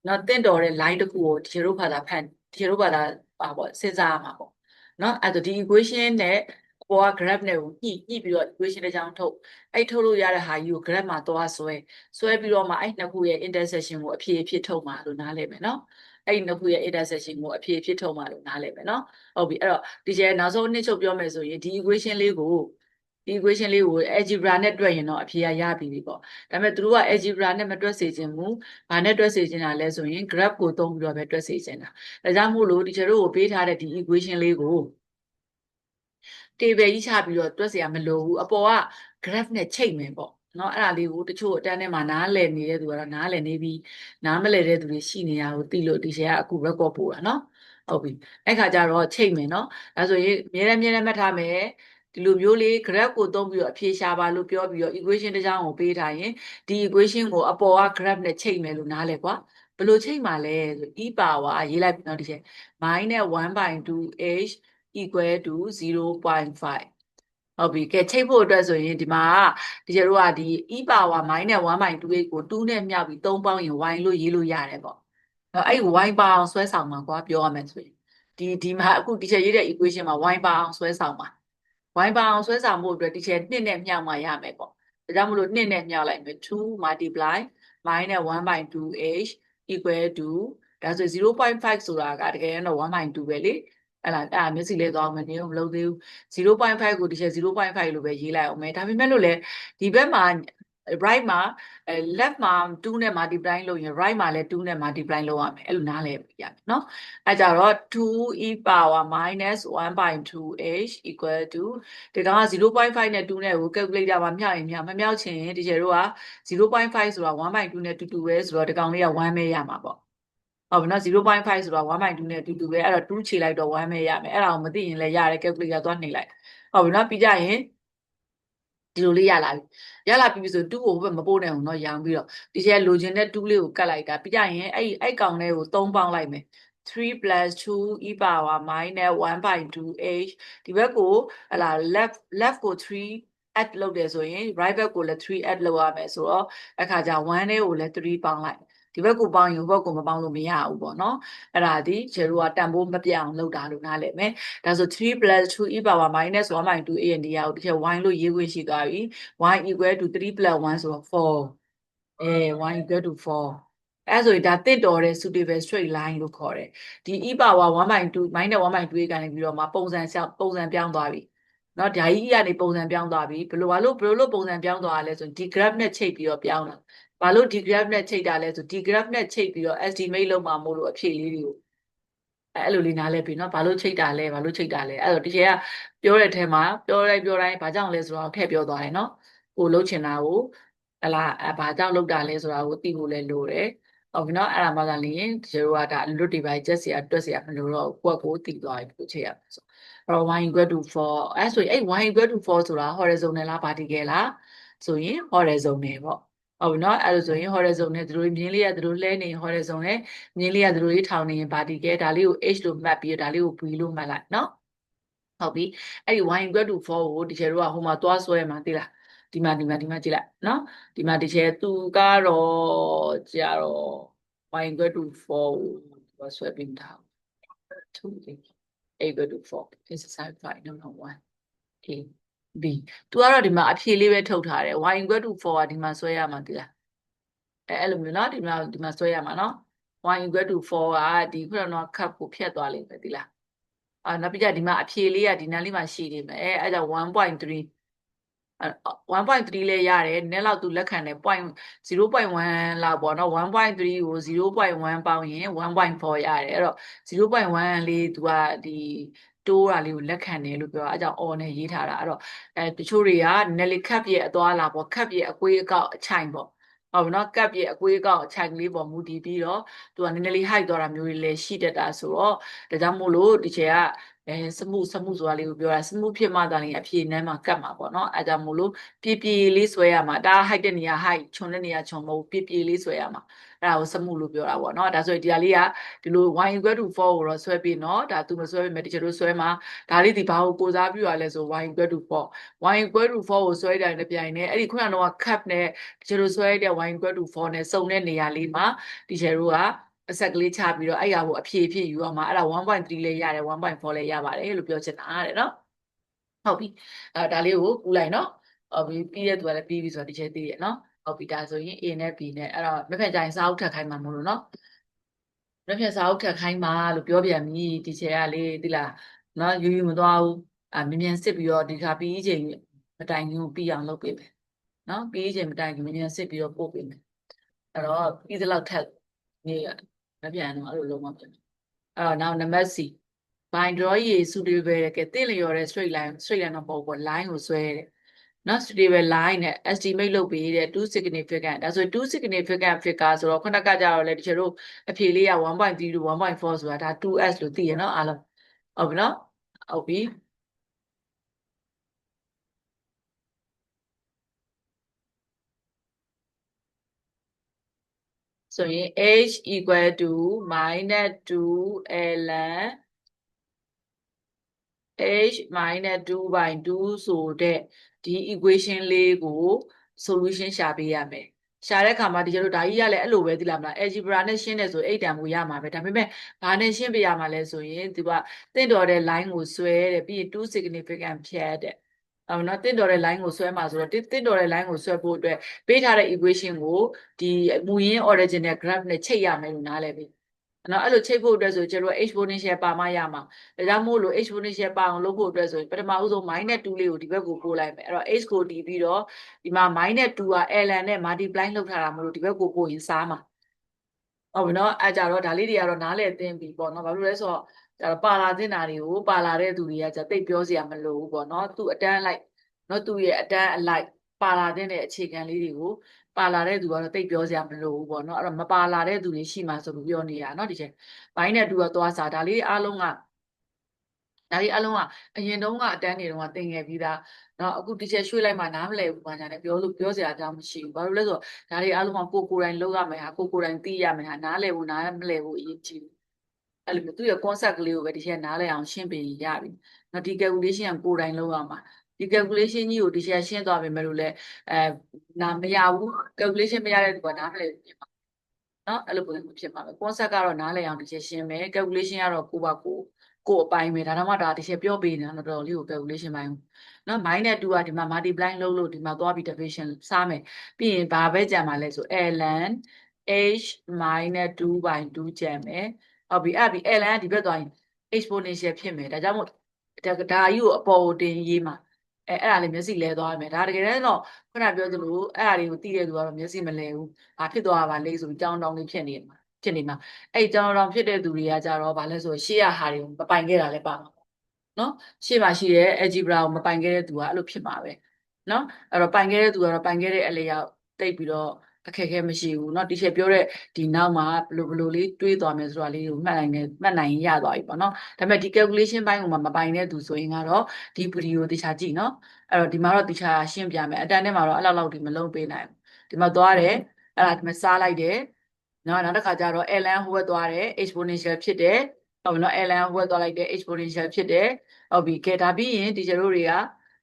နော်တင့်တော်တဲ့ line တစ်ခုကိုဒီလိုဘာသာဖန်ဒီလိုဘာသာပါပေါ့စဉ်းစားရမှာပေါ့နော်အဲ့ဒါဒီ equation နဲ့ပေါ်က graph နဲ့ကိုညှိပြီးတော့ equation တစ်ချောင်းထုတ်အဲ့ထုတ်လို့ရတဲ့ဟာကြီးကို graph မှာသွားဆွဲပြီးတော့မှအဲ့နှစ်ခုရဲ့ intersection ကိုအဖြေအဖြစ်ထုတ်မှာလို့နားလည်မယ်နော်အဲ့ဒီနှစ်ခုရဲ့ intersection ကိုအဖြေအဖြစ်ထုတ်မှာလို့နားလည်မယ်နော်ဟုတ်ပြီအဲ့တော့ဒီကျနောက်ဆုံးနှစ်ချုပ်ပြောမယ်ဆိုရင်ဒီ equation လေးကို algebra နဲ့တွက်ရင်တော့အဖြေရပြီပေါ့ဒါပေမဲ့သူတို့က algebra နဲ့မတွက်စေချင်ဘူးဘာနဲ့တွက်စေချင်တာလဲဆိုရင် graph ကိုသုံးပြီးတော့ပဲတွက်စေချင်တာဒါကြောင့်မို့လို့ဒီကျတို့ကိုပေးထားတဲ့ဒီ equation လေးကို table ကြီးချပြီးတော့တွက်เสียမလိုဘူးအပေါ်က graph နဲ့ချိန်မယ်ပေါ့เนาะအဲ့ဒါလေးကိုတချို့အတန်းထဲမှာနားလည်နေတဲ့သူကတော့နားလည်နေပြီနားမလည်တဲ့သူတွေရှိနေတာကိုသိလို့ဒီရှယ်ကအခု record ပို့တာเนาะဟုတ်ပြီအဲ့ခါကျတော့ချိန်မယ်เนาะဒါဆိုရင်အများနဲ့မှတ်ထားမယ်ဒီလိုမျိုးလေး graph ကိုသုံးပြီးတော့အဖြေရှာပါလို့ပြောပြီးတော့ equation တစ်ချောင်းကိုပေးထားရင်ဒီ equation ကိုအပေါ်က graph နဲ့ချိန်မယ်လို့နားလည်ကွာဘယ်လိုချိန်မှာလဲဆို e power ရေးလိုက်ပြီးတော့ဒီရှယ် -1/2h equal to 0.5ဟုတ်ပြီကဲချိတ်ဖို့အတွက်ဆိုရင်ဒီမှာဒီကျတို့ကဒီ e power -1/2h ကို2နဲ့မြောက်ပြီး3ပေါင်းရင် y လို့ရေးလို့ရတယ်ပေါ့အဲ့ y ပါအောင်ဆွဲဆောင်မှာကွာပြောရမယ်ဆိုရင်ဒီမှာအခုဒီချက်ရေးတဲ့ equation မှာ y ပါအောင်ဆွဲဆောင်မှာ y ပါအောင်ဆွဲဆောင်ဖို့အတွက်ဒီချက်2နဲ့မြောက်မှရမယ်ပေါ့ဒါကြောင့်မလို့2နဲ့မြောက်လိုက်မယ်2 multiply -1/2h equal to ဒါဆို0.5ဆိုတာကတကယ်တော့ 1/2 ပဲလေအဲ့မျက်စိလေးသွားအောင်မနေဘူးမလုပ်သေးဘူး0.5ကိုဒီချက်0.5လို့ပဲရေးလိုက်အောင်မယ်ဒါပေမဲ့လို့လေဒီဘက်မှာ right မှာleft မှာ2နဲ့ multiply လုပ်ရင် right မှာလည်း2နဲ့ multiply လုပ်ရမယ်အဲ့လိုနားလည်ရမယ်เนาะအဲ့ကြတော့2 e power -1/2h equal to ဒီကောင်က0.5နဲ့2နဲ့ကို calculator မှာမြောက်ရင်မြောက်မမြောက်ချင်ဒီကျတို့က0.5ဆိုတာ1/2နဲ့တူတူပဲဆိုတော့ဒီကောင်လေးက1ပဲရမှာပေါ့ဟုတ်ပြီနော်0.5ဆိုတော့1/2နဲ့အတူတူပဲအဲ့တော့2ခြေလိုက်တော့1ပဲရမယ်အဲ့ဒါကိုမသိရင်လည်းရတယ် calculator သွားနှိပ်လိုက်ဟုတ်ပြီနော်ပြီးကြရင် ဒီလိုလေးရလာပြီရလာပြီဆို2ကိုဘယ်မပို့နိုင်အောင်တော့ရောင်းပြီးတော့ဒီထဲလိုချင်တဲ့2လေးကိုကတ်လိုက်တာပြီးကြရင်အဲ့ကောင်လေးကို3ပေါင်းလိုက်မယ်3 plus 2 e power minus 1/2h ဒီဘက်ကိုဟလာ left ကို3 add လုပ်တယ်ဆိုရင် right ဘက်ကိုလည်း3 add လုပ်ရမယ်ဆိုတော့အခါကျ1လေးကိုလည်း3ပေါင်းလိုက်ဒီဘက်ကိုပေါင်းရင်ဟိုဘက်ကိုမပေါင်းလို့မရဘူးပေါ့နော်အဲ့ဒါဒီကျတို့ကတန်ဖိုးမပြအောင်လုပ်တာလို့နားလည်မယ်ဒါဆို3 plus 2 e power minus 1/2 a and d ကိုဒီချက် y လို့ရေးခွင့်ရှိသွားပြီ y equal to 3 plus 1ဆိုတော့4y equal to 4အဲ့ဆိုရင်ဒါတင့်တော်တဲ့ suitable straight line လို့ခေါ်တယ်ဒီ e power 1/2 minus 1/2 a ကနေပြီးတော့မှပုံစံပြောင်းသွားပြီเนาะဓာကြီးကနေပုံစံပြောင်းသွားပြီဘယ်လိုလို့ပုံစံပြောင်းသွားရလဲဆိုဒီ graph နဲ့ချိန်ပြီးတော့ပြောင်းတာဘာလို့ဒီ graph နဲ့ချိန်တာလဲဆိုဒီ graph နဲ့ချိန်ပြီးတော့ estimate လုပ်မှာမို့လို့အဖြေလေးတွေကိုအဲ့လိုလေးနားလဲပြီเนาะဘာလို့ချိန်တာလဲအဲ့တော့ဒီကျကပြောတဲ့အထဲမှာပြောတိုင်းဘာကြောင့်လဲဆိုတော့ထည့်ပြောသွားတယ်เนาะကိုလှုပ်ချင်တာကိုဟလာဘာကြောင့်လှုပ်တာလဲဆိုတာကိုသိဖို့လဲလိုတယ်ဟုတ်ပြီเนาะအဲ့ဒါမှသာလျှင်ကျတို့ကဒါ load device ချက်စရာတွက်စရာမလိုတော့ကိုယ့်ကိုသိသွားပြီကိုချိန်ရမယ်ဆိုအဲ့တော့ y equal to 4အဲ့ဆိုရင်အဲ့ y equal to 4ဆိုတာ horizontal လား vertical လားဆိုရင် horizontal ပေါ့ဟုတ်ပြီเนาะအဲ့လိုဆိုရင် horizon နဲ့သူတို့မြင်းလေးကသူတို့လဲနေ horizon နဲ့မြင်းလေးကသူတို့ကြီးထောင်နေရင် vertical ဒါလေးကို h လို့မှတ်ပြီးဒါလေးကို v လို့မှတ်လိုက်เนาะဟုတ်ပြီအဲ့ဒီ y equal to 4ကိုဒီကျတော့ဟိုမှာသွားဆွဲမှာသိလားဒီမှာကြည့်လိုက်เนาะဒီမှာဒီကျသူကတော့ကြတော့ y equal to 4ကိုသွားဆွဲပြီးထား2 equal to 4 exercise 5 number 1 a b သူကတော့ဒီမှာအဖြေလေးပဲထုတ်ထားတယ် y equal to 4ကဒီမှာဆွဲရမှာသိလားအဲ့လိုမျိုးเนาะဒီမှာဆွဲရမှာเนาะ y equal to 4ကဒီခုနက cup ကိုဖြတ်သွားလိမ့်မယ်သိလားနောက်ပြီးကြဒီမှာအဖြေလေးကဒီနားလေးမှာရှိနေမယ်အဲ့ဒါ1.3 1.3လဲရတယ်နည်းလောက်သူလက်ခံတယ် 0.1 လောက်ပေါ့နော်1.3ကို0.1ပေါင်းရင်1.4ရတယ်အဲ့တော့0.1လေးသူကဒီတိုးတာလေးကိုလက်ခံတယ်လို့ပြောတာအဲကြောင့် on နဲ့ရေးထားတာအဲ့တော့တချို့တွေကနည်းလေးခပ်ပြည့်အသွားလာပေါ့ခပ်ပြည့်အကွေးအကောက်အချိုင်ပေါ့ဟုတ်ပြီနော်ကပ်ပြည့်အကွေးအကောက်အချိုင်ကလေးပေါ်မူတည်ပြီးတော့သူကနည်းနည်းလေး height သွားတာမျိုးတွေလည်းရှိတတ်တာဆိုတော့ဒါကြောင့်မို့လို့ဒီချက်ကစမှုဆိုတာလေးကိုပြောတာစမှုဖြစ်မှသာရင်အဖြေနမ်းမှာကတ်မှာပေါ့နော်အဲကြောင့်မို့လို့ပြေလေးဆွဲရမှာဒါ height တဲ့နေရာ height ခြုံတဲ့နေရာခြုံမဟုတ်ပြေလေးဆွဲရမှာအဲ့ဒါကိုစမှုလို့ပြောတာပေါ့နော်ဒါဆိုရင်ဒီဟာလေးကဒီလို y equal to 4ကိုတော့ဆွဲပြီးနော်ဒါသူမဆွဲပေမဲ့တချို့တို့ဆွဲမှာဒါလေးဒီဘာကိုကိုစားပြုရလဲဆို y equal to 4 y equal to 4ကိုဆွဲတိုင်းနဲ့ပြိုင်နေအဲ့ဒီခုနကတော့ cap နဲ့တချို့တို့ဆွဲတဲ့ y equal to 4နဲ့စုံတဲ့နေရာလေးမှာဒီကျတို့ကအဆက်ကလေးချပြီးတော့အဲ့ဟာကိုအဖြေဖြစ်ယူအောင်မှာအဲ့ဒါ 1.3 လဲရတယ် 1.4 လဲရပါတယ်လို့ပြောချင်တာတဲ့နော်ဟုတ်ပြီဒါလေးကိုကူးလိုက်နော်ဟုတ်ပြီပြီးတဲ့သူကလည်းပြီးပြီဆိုတော့ဒီချက်သိရနော်ဟုတ်ပြီဒါဆိုရင် A နဲ့ B နဲ့အဲ့တော့မဖက်ကြရင်စာအုပ်ထပ်ခိုင်းမှာမလို့နော်မဖက်စာအုပ်ထပ်ခိုင်းမှာလို့ပြောပြန်ပြီဒီချက်ကလေသိလားနော်ယူမသွားဘူးမြန်စစ်ပြီးတော့ဒီခါပြီးချိန်မတိုင်ခင်ပြီးအောင်လုပ်ပေးမယ်နော်ပြီးချိန်မတိုင်ခင်မြန်စစ်ပြီးတော့ပို့ပေးမယ်အဲ့တော့ပြီးသလောက်ထက်နေမပြန်တော့အဲ့လိုလုံးဝပြန်အဲ့တော့နောက်နံပါတ် C by draw ရေ suitable ကဲတင့်လျော်တဲ့ straight line တော့ပေါ့ပေါ့ line ကိုဆွဲတယ်နော် suitable line နဲ့ estimate လုပ်ပေးတဲ့2 significant ဒါဆို2 significant figure ဆိုတော့ခုနကကြတော့လေတချို့တို့အဖြေလေးက 1.3 to 1.4 ဆိုတာဒါ 2s လို့သိရနော်အားလုံးဟုတ်ပြီနော်ဟုတ်ပြီဆိုရင် h equal to minus 2 ln h minus 2/2 ဆိုတဲ့ဒီ equation လေးကို solution ရှာပေးရမယ်ရှာတဲ့အခါမှာဒီကျတော့ဒါကြီးရလဲအဲ့လိုပဲသိလားမလား algebra နဲ့ရှင်းတယ်ဆိုအိတ်တန်ကိုရမှာပဲဒါပေမဲ့ဘာနဲ့ရှင်းပြရမှာလဲဆိုရင်သူကတင့်တော်တဲ့ line ကိုဆွဲတယ်ပြီးရင်2 significant ဖြတ်တဲ့နော်တင့်တော်တဲ့ line ကိုဆွဲမှာဆိုတော့တင့်တော်တဲ့ line ကိုဆွဲဖို့အတွက်ပေးထားတဲ့ equation ကိုဒီမူရင်း original graph နဲ့ချိန်ရမယ်လို့နားလည်ပြီနော်အဲ့လိုချိန်ဖို့အတွက်ဆိုကျတော့ exponential ပါမှရမှာဒါကြောင့်မို့လို့ exponential ပါအောင်လုပ်ဖို့အတွက်ဆိုရင်ပထမဦးဆုံး -2 လေးကိုဒီဘက်ကိုပို့လိုက်မယ်အဲ့တော့ h ကိုတီးပြီးတော့ဒီမှာ -2 က ln နဲ့ multiply လုပ်ထားတာမလို့ဒီဘက်ကိုပို့ရင်စားမှာဟုတ်ပြီနော်အဲ့ကြတော့ဒါလေးတွေကတော့နားလည်သင်ပြီပေါ့နော်ဘာလို့လဲဆိုတော့ဒါပါလာတဲ့နာတွေကိုပါလာတဲ့သူတွေကじゃတိတ်ပြောစရာမလိုဘူးပေါ့နော်သူ့အတန်းလိုက်နော်သူ့ရဲ့အတန်းအလိုက်ပါလာတဲ့အခြေခံလေးတွေကိုပါလာတဲ့သူကတော့တိတ်ပြောစရာမလိုဘူးပေါ့နော်အဲ့တော့မပါလာတဲ့သူတွေရှိမှဆိုလို့ပြောနေတာเนาะဒီချက်ဘိုင်းနဲ့တူတော့သွားစားဒါလေးအားလုံးက ဒါကြီးအလုံးကအရင်တုန်းကအတန်းနေတုန်းကသင်ငယ်ပြီးသားနော်အခုတစ်ချက်ရွှေ့လိုက်မှနားမလည်ဘူးဘာညာနဲ့ပြောစရာအကြောင်းမရှိဘူးဘာလို့လဲဆိုတော့ဒါတွေအလုံးကကိုယ်တိုင်လုပ်ရမယ်ဟာကိုယ်တိုင်သိရမယ်ဟာနားလည်ဘူးနားမလည်ဘူးအရေးကြီးတယ်အဲ့လိုမျိုးသူ့ရဲ့ concept ကလေးကိုပဲတစ်ချက်နားလည်အောင်ရှင်းပြရပြီနော်ဒီ calculation ကကိုယ်တိုင်လုပ်ရမှာဒီ calculation ကြီးကိုတစ်ချက်ရှင်းသွားပြီမဲ့လို့လဲနားမရဘူး calculation မရတဲ့သူကနားမလည်ဘူးနော်အဲ့လိုပုံစံဖြစ်မှာပဲ concept ကတော့နားလည်အောင်တစ်ချက်ရှင်းမယ် calculation ကတော့ကိုအပိုင်းပဲဒါတော့မှဒါတစ်ချက်ပြောပေးနေတာတော့တော်တော်လေးကို calculation ပိုင်းနော် minus 2ကဒီမှာ multiply လုပ်လို့ဒီမှာသွားပြီး division စားမယ်ပြီးရင်ဘာပဲကြံမှာလဲဆို ln h minus 2 by 2ကြံမယ်ဟုတ်ပြီအဲ့ဒီ ln ကဒီဘက်သွားရင် exponential ဖြစ်မယ်ဒါကြောင့်မို့ဒါကြီးကိုအပေါ်ကိုတင်ရေးမှာအဲ့ဒါလေးမျက်စိလဲသွားမယ်ဒါတကယ်တော့ခုနပြောသလိုအဲ့ဒါလေးကိုသိတဲ့သူကတော့မျက်စိမလဲဘူးဘာဖြစ်သွားပါလဲဆိုပြီးကြောင်းတောင်းလေးဖြစ်နေမှာအဲ့ကြောင်းတောင်းဖြစ်တဲ့သူတွေကကြတော့ဘာလဲဆိုရှေ့ရဟာတွေကိုမပိုင်ခဲ့တာလည်းပါမှာနော်ရှေ့မှာရှိတဲ့ algebra ကိုမပိုင်ခဲ့တဲ့သူကအဲ့လိုဖြစ်မှာပဲနော်အဲ့တော့ပိုင်ခဲ့တဲ့သူကတော့ပိုင်ခဲ့တဲ့အလျောက်တိတ်ပြီးတော့အခက်အခဲမရှိဘူးเนาะတီချာပြောတဲ့ဒီနောက်မှာဘယ်လိုလေးတွေးသွားမယ်ဆိုတာလေးကိုမှတ်နိုင်ရသွားပြီပေါ့နော်ဒါပေမဲ့ဒီ calculation ဘိုင်းကိုမပိုင်တဲ့သူဆိုရင်ကတော့ဒီ video ကိုတီချာကြည့်เนาะအဲ့တော့ဒီမှာတော့တီချာရှင်းပြမယ်အတန်းထဲမှာတော့အဲ့လောက်ဒီမလုံးပေးနိုင်ဘူးဒီမှာသွားတယ်အဲ့ဒါဒီမှာစားလိုက်တယ်နော်နောက်တစ်ခါကျတော့ ln ဟိုဘက်သွားတယ် exponential ဖြစ်တယ်ဟုတ်ပြီနော် ln ဟိုဘက်သွားလိုက်တယ် exponential ဖြစ်တယ်ဟုတ်ပြီကဲဒါပြီးရင်တီချာတို့တွေက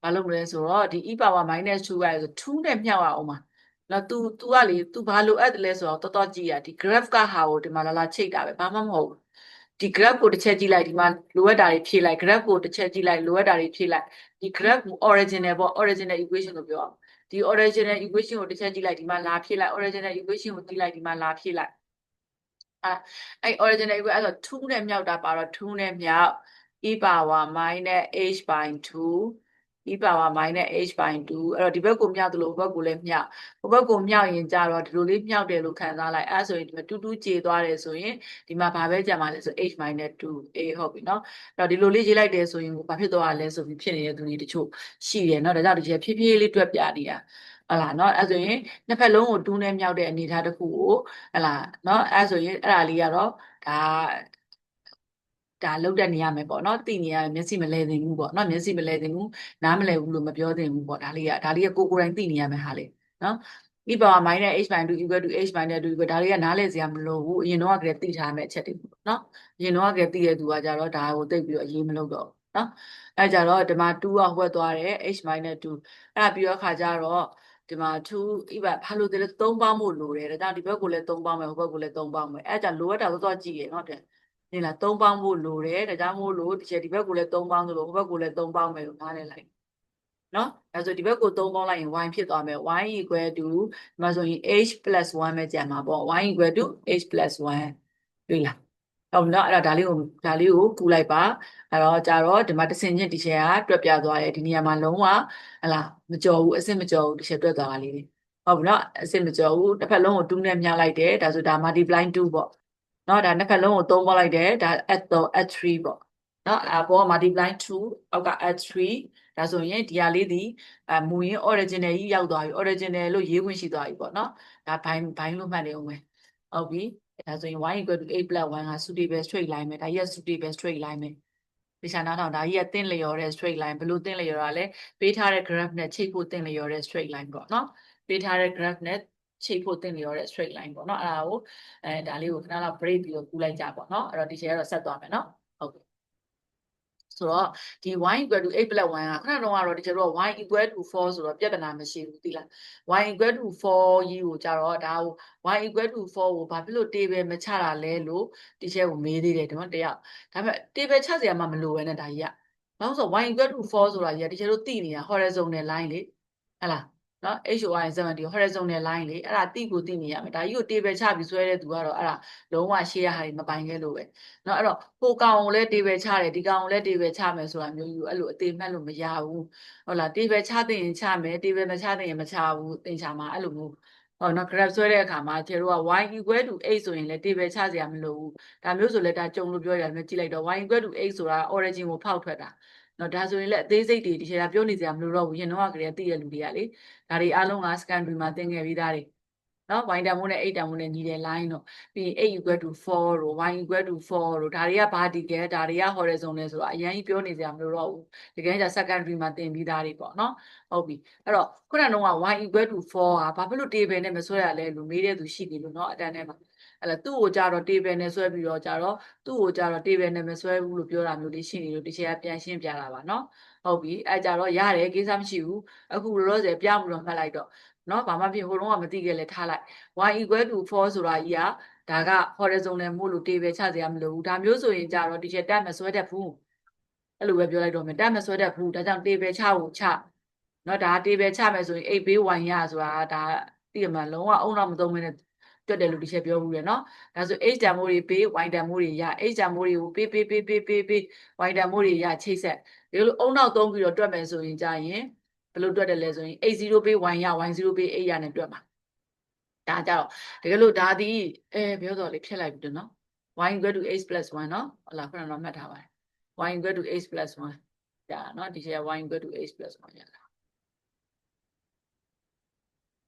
မလုပ်မလဲဆိုတော့ဒီ e power -2 ကဆို2နဲ့မြောက်ရအောင်ပါနော် तू ကလေ तू ဘာလိုအပ်တယ်လဲဆိုတော့တော်တော်ကြည့်ရဒီ graph ကဟာကိုဒီမှာလာချိတ်တာပဲဘာမှမဟုတ်ဘူးဒီ graph ကိုတစ်ချက်ကြည့်လိုက်ဒီမှာလိုအပ်တာတွေဖြည့်လိုက် graph ကိုတစ်ချက်ကြည့်လိုက်လိုအပ်တာတွေဖြည့်လိုက်ဒီ graph original ပေါ့ original equation ကိုပြောအောင်ဒီ original equation ကိုတစ်ချက်ကြည့်လိုက်ဒီမှာလာဖြည့်လိုက် original equation ကိုကြည့်လိုက်ဒီမှာလာဖြည့်လိုက်အဲ့ original equation အဲ့တော့2နဲ့မြောက်တာပါတော့2နဲ့မြောက် e power -h by 2 e power -h by 2အဲ့တော့ဒီဘက်ကိုမြောက်သလိုဟိုဘက်ကိုလည်းမြောက်ဟိုဘက်ကိုမြောက်ရင်ကြတော့ဒီလိုလေးမြောက်တယ်လို့ခံစားလိုက်အဲ့ဆိုရင်ဒီမှာတူကျေသွားတယ်ဆိုရင်ဒီမှာဘာပဲကြံပါလဲဆို h - 2 a ဟုတ်ပြီเนาะအဲ့တော့ဒီလိုလေးရေးလိုက်တယ်ဆိုရင်ဘာဖြစ်သွားလဲဆိုပြီးဖြစ်နေတဲ့သူတွေတချို့ရှိတယ်เนาะဒါကြောင့်ဒီချက်ဖြည်းဖြည်းလေးတွက်ပြနေတာဟုတ်လားเนาะအဲ့ဆိုရင်နှစ်ဖက်လုံးကို2နဲ့မြောက်တဲ့အနေအထားတစ်ခုကိုဟုတ်လားเนาะအဲ့ဆိုရင်အဲ့ဒါလေးကတော့ဒါလောက်တဲ့နေရမယ်ပေါ့နော်သိနေရမျက်စိမလဲသင်ဘူးပေါ့နော်မျက်စိမလဲသင်ဘူးနားမလဲဘူးလို့မပြောသင်ဘူးပေါ့ဒါလေးကကိုယ်တိုင်သိနေရမယ်ဟာလေနော် e power -h by 2 equal to h minus 2 equal ဒါလေးကနားလဲစရာမလိုဘူးအရင်တော့ကတည်းကသိထားမယ့်အချက်တွေပေါ့နော်အရင်တော့ကတည်းကသိတဲ့သူကကြတော့ဒါကိုသိပြီးတော့အရေးမလုပ်တော့နော်အဲကြတော့ဒီမှာ2ကဟွက်သွားတယ် h minus 2အဲ့ဒါပြီးတော့ခါကြတော့ဒီမှာ2ဘာလို့လဲ3ပေါင်းဖို့လိုတယ်ဒါကြောင့်ဒီဘက်ကိုလည်း3ပေါင်းမယ်ဟိုဘက်ကိုလည်း3ပေါင်းမယ်အဲဒါလိုအပ်တာတော့ကြည့်ရနော်တဲ့နေလား3ပေါင်းဖို့လိုတယ်ဒါကြောင့်မို့လို့ဒီဘက်ကိုလည်း3ပေါင်းသလိုဟိုဘက်ကိုလည်း3ပေါင်းမယ်လို့နားလည်လိုက်နော်အဲဆိုဒီဘက်ကို3ပေါင်းလိုက်ရင် y ဖြစ်သွားမယ် y equal to ဒီမှာဆိုရင် h plus 1ပဲကျန်မှာပေါ့ y equal to h plus 1တွေ့လားဟုတ်ပြီနော်အဲ့ဒါလေးကိုကူလိုက်ပါအဲ့တော့ကြတော့ဒီမှာတစ်ဆင့်ချင်းဒီချက်ကတွက်ပြသွားတယ်ဒီနေရာမှာလုံးဝဟလာမကြော်ဘူးအစစ်မကြော်ဘူးဒီချက်တွက်သွားတာလေးဟုတ်ပြီနော်အစစ်မကြော်ဘူးတစ်ဖက်လုံးကို2နဲ့မြှလိုက်တယ်ဒါဆိုဒါ multiply 2ပေါ့နော်ဒါနှစ်ဖက်လုံးကို3ပေါက်လိုက်တယ်ဒါ at3 ပေါ့နော်အပေါ် multiply 2အောက်က at3 ဒါဆိုရင်ဒီဟာလေးဒီမူရင်း original ကြီးရောက်သွားပြီ original လို့ရေးခွင့်ရှိသွားပြီပေါ့နော်ဒါဘိုင်းလို့မှတ်နေအောင်ပဲဟုတ်ပြီဒါဆိုရင် y equal to 8 plus 1က suitable straight line ပဲဒါကြီးက suitable straight line ပဲဒီချာနားထောင်ဒါကြီးကသင့်လျော်တဲ့ straight line ဘယ်လိုသင့်လျော်တာလဲပေးထားတဲ့ graph နဲ့ချိတ်ဖို့သင့်လျော်တဲ့ straight line ပေါ့နော်ပေးထားတဲ့ graph နဲ့ချိတ်ဖို့သင့်လျော်တဲ့ straight line ပေါ့နော်အဲ့ဒါကိုဒါလေးကိုခဏလောက် break ပြီးတော့ကူးလိုက်ကြပေါ့နော်အဲ့တော့ဒီချက်ကတော့ဆက်သွားမယ်နော်ဟုတ်ကဲ့ဆိုတော့ဒီ y equal to 8 plus 1ကခဏတော့ကတော့ဒီချက်တော့ y equal to 4ဆိုတော့ပြဿနာမရှိဘူးသိလား y equal to 4ကြီးကိုကြတော့ဒါကို y equal to 4ကိုဘာဖြစ်လို့ table မချတာလဲလို့ဒီချက်ကိုမေးသေးတယ်ဒီမှာတရားဒါပေမဲ့ table ချစရာမှမလိုဘဲနဲ့ဒါကြီးကဘာလို့ဆို y equal to 4ဆိုတာကြီးကဒီချက်တို့သိနေတာ horizontal line လေဟဲ့လားနော် HOI70 horizontal line လေအဲ့ဒါတိကိုသိနေရမယ်ဒါကြီးကို table ချပြီးဆွဲတဲ့သူကတော့အဲ့ဒါလုံးဝရှေ့ရဟာတွေမပိုင်ခဲ့လို့ပဲနော်အဲ့တော့ဟိုကောင်ကိုလည်း table ချတယ်ဒီကောင်ကိုလည်း table ချမယ်ဆိုတာမျိုးကြီးကိုအဲ့လိုအသေးမှတ်လို့မရဘူးဟုတ်လား table ချသိရင်ချမယ် table မချသိရင်မချဘူးသင်ချမှာအဲ့လိုမျိုးဟုတ်နော် graph ဆွဲတဲ့အခါမှာကျတို့က y equal to 8ဆိုရင်လည်း table ချစရာမလိုဘူးဒါမျိုးဆိုလည်းဒါကြုံလို့ပြောရတယ်ကြည့်လိုက်တော့ y equal to 8ဆိုတာ origin ကိုဖောက်ထွက်တာနော်ဒါဆိုရင်လည်းအသေးစိတ်တွေဒီချက်ပြောနေစရာမလိုတော့ဘူးရင်တော့ကလေးသိရလူတွေကလေဒါတွေအားလုံးက secondary မှာသင်ခဲ့ပြီးသားတွေ နော် y တန်ဖိုးနဲ့ 8 တန်ဖိုးနဲ့ညီတဲ့ line တော့ပြီးရင် 8 equal to 4တို့ y equal to 4တို့ဒါတွေက vertical ဒါတွေက horizontal ဆိုတော့အရင်ကြီးပြောနေစရာမလိုတော့ဘူးတကယ်ကြ secondary မှာသင်ပြီးသားတွေပေါ့နော်ဟုတ်ပြီအဲ့တော့ခုနကတော့ y equal to 4ဟာဘာဖြစ်လို့ table နဲ့မဆွဲရလဲလို့မေးတဲ့သူရှိတယ်လို့နော်အတန်းထဲမှာအဲ့ဒါသူ့ကိုကြတော့ table နဲ့ဆွဲပြီးတော့ကြတော့သူ့ကိုကြတော့ table နဲ့မဆွဲဘူးလို့ပြောတာမျိုးလေးရှိနေလို့ဒီချက်ကပြန်ရှင်းပြတာပါနော်ဟုတ်ပြီအဲ့ကြတော့ရတယ်ကိစ္စမရှိဘူးအခုလောလောဆယ်ပြောင်းပြီးတော့မှတ်လိုက်တော့နော်ဘာမှဖြစ်ဟိုတုန်းကမသိခဲ့လဲထားလိုက် y equal to 4ဆိုတာကြီးကဒါက horizontal မို့လို့ table ချစရာမလိုဘူးဒါမျိုးဆိုရင်ကြတော့ဒီချက်တက်မဆွဲတတ်ဘူးအဲ့လိုပဲပြောလိုက်တော့မယ်တက်မဆွဲတတ်ဘူးဒါကြောင့် table ချဖို့ချနော်ဒါ table ချမယ်ဆိုရင် 8 ဘေး y ရဆိုတာဒါသိရမှာလုံးဝအုံတော့မသုံးမနဲ့တွက်တယ်လို့ဒီချက်ပြောဘူးရယ်နော်ဒါဆို h တန်မိုးတွေပေး y တန်မိုးတွေရ h တန်မိုးတွေကိုပေး y တန်မိုးတွေရချိတ်ဆက်ဒီလိုအုံနောက်သုံးပြီးတော့တွက်မယ်ဆိုရင်ကြရင်ဘယ်လိုတွက်တယ်လဲဆိုရင် h0 ပေး y ရ y0 ပေး 8 ရနဲ့တွက်မှာဒါကြတော့တကယ်လို့ဒါဒီပြောတော့လေဖြစ်လိုက်ပြီနော် y equal to h plus 1နော်ဟုတ်လားခုနကတော့မှတ်ထားပါတယ် y equal to h plus 1ဒါနော်ဒီချက် y equal to h plus 1ရတာ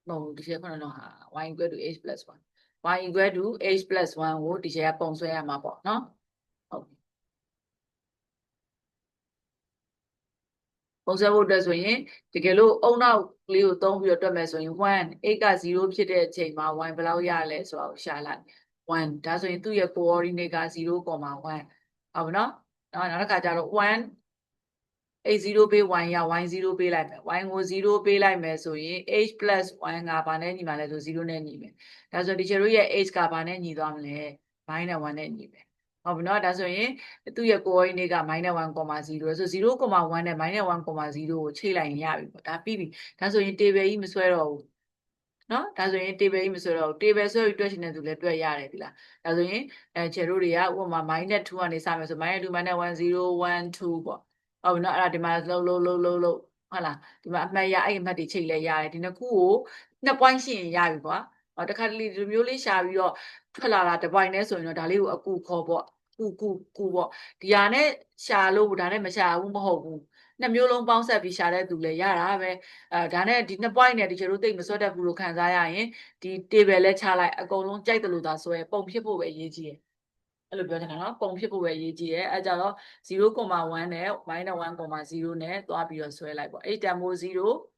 ဟုတ်ဒီချက်ခုနကတော့ဟာ y equal to h plus 1 y equal to h plus 1ကိုဒီချက်ကပုံဆွဲရမှာပေါ့နော်ဟုတ်ပုံစံဖို့အတွက်ဆိုရင်တကယ်လို့အုံနောက်ကလေးကိုသုံးပြီးတော့တွက်မယ်ဆိုရင်1 8က0ဖြစ်တဲ့အချိန်မှာ y ဘယ်လောက်ရလဲဆိုတော့ရှာလိုက်1ဒါဆိုရင်သူ့ရဲ့ coordinate က0.1ဟုတ်ပါနော်နောက်တစ်ခါကျတော့1 a0 ပေး y ရ y0 ပေးလိုက်မယ် y ကို0ပေးလိုက်မယ်ဆိုရင် h plus 1ကဘာနဲ့ညီမှာလဲဆို0နဲ့ညီမယ်ဒါဆိုဒီချေတို့ရဲ့ h ကဘာနဲ့ညီသွားမလဲ -1 နဲ့ညီမယ်ဟုတ်ပြီနော်ဒါဆိုရင်သူ့ရဲ့ coordinate က -1,0 ဆို0.1နဲ့ -1,0 ကိုချိန်လိုက်ရင်ရပြီပေါ့ဒါပြီးပြီဒါဆိုရင် table ကြီးမဆွဲတော့ဘူးနော်ဒါဆိုရင် table ကြီးမဆွဲတော့ဘူး table ဆွဲပြီးတွက်ချင်တဲ့သူလည်းတွက်ရတယ်ဒီလားဒါဆိုရင်ခြေတို့တွေကဥပမာ -2 ကနေစမယ်ဆို -2 -1 0 1 2ပေါ့ဟုတ်ပြီနော်အဲ့ဒါဒီမှာလှုပ်ဟုတ်လားဒီမှာအမှတ်ရအဲ့အမှတ်တွေချိန်လဲရတယ်ဒီနှစ်ခုကို2 point ရှိရင်ရပြီကွာတခါတလေဒီမျိုးလေးရှာပြီးတော့ထွက်လာတာတစ်ပိုင်းနဲ့ဆိုရင်တော့ဒါလေးကိုအကူခေါ်ပေါ့ကူပေါ့ဒီဟာနဲ့ရှာလို့ဒါနဲ့မရှာဘူးမဟုတ်ဘူးနှစ်မျိုးလုံးပေါင်းဆက်ပြီးရှာတဲ့သူလည်းရတာပဲဒါနဲ့ဒီ2 point နဲ့ဒီကျတို့တိတ်မစွတ်တတ်ဘူးလို့ခံစားရရင်ဒီ table လဲချလိုက်အကုန်လုံးကြိုက်တယ်လို့သာဆိုရပုံဖြစ်ဖို့ပဲအရေးကြီးတယ်အဲ့လိုပြောချင်တာနော်ပုံဖြစ်ဖို့ပဲအရေးကြီးတယ်အဲကြတော့0.1နဲ့ -1,0 နဲ့သွားပြီးတော့ဆွဲလိုက်ပေါ့8တန်မိုး0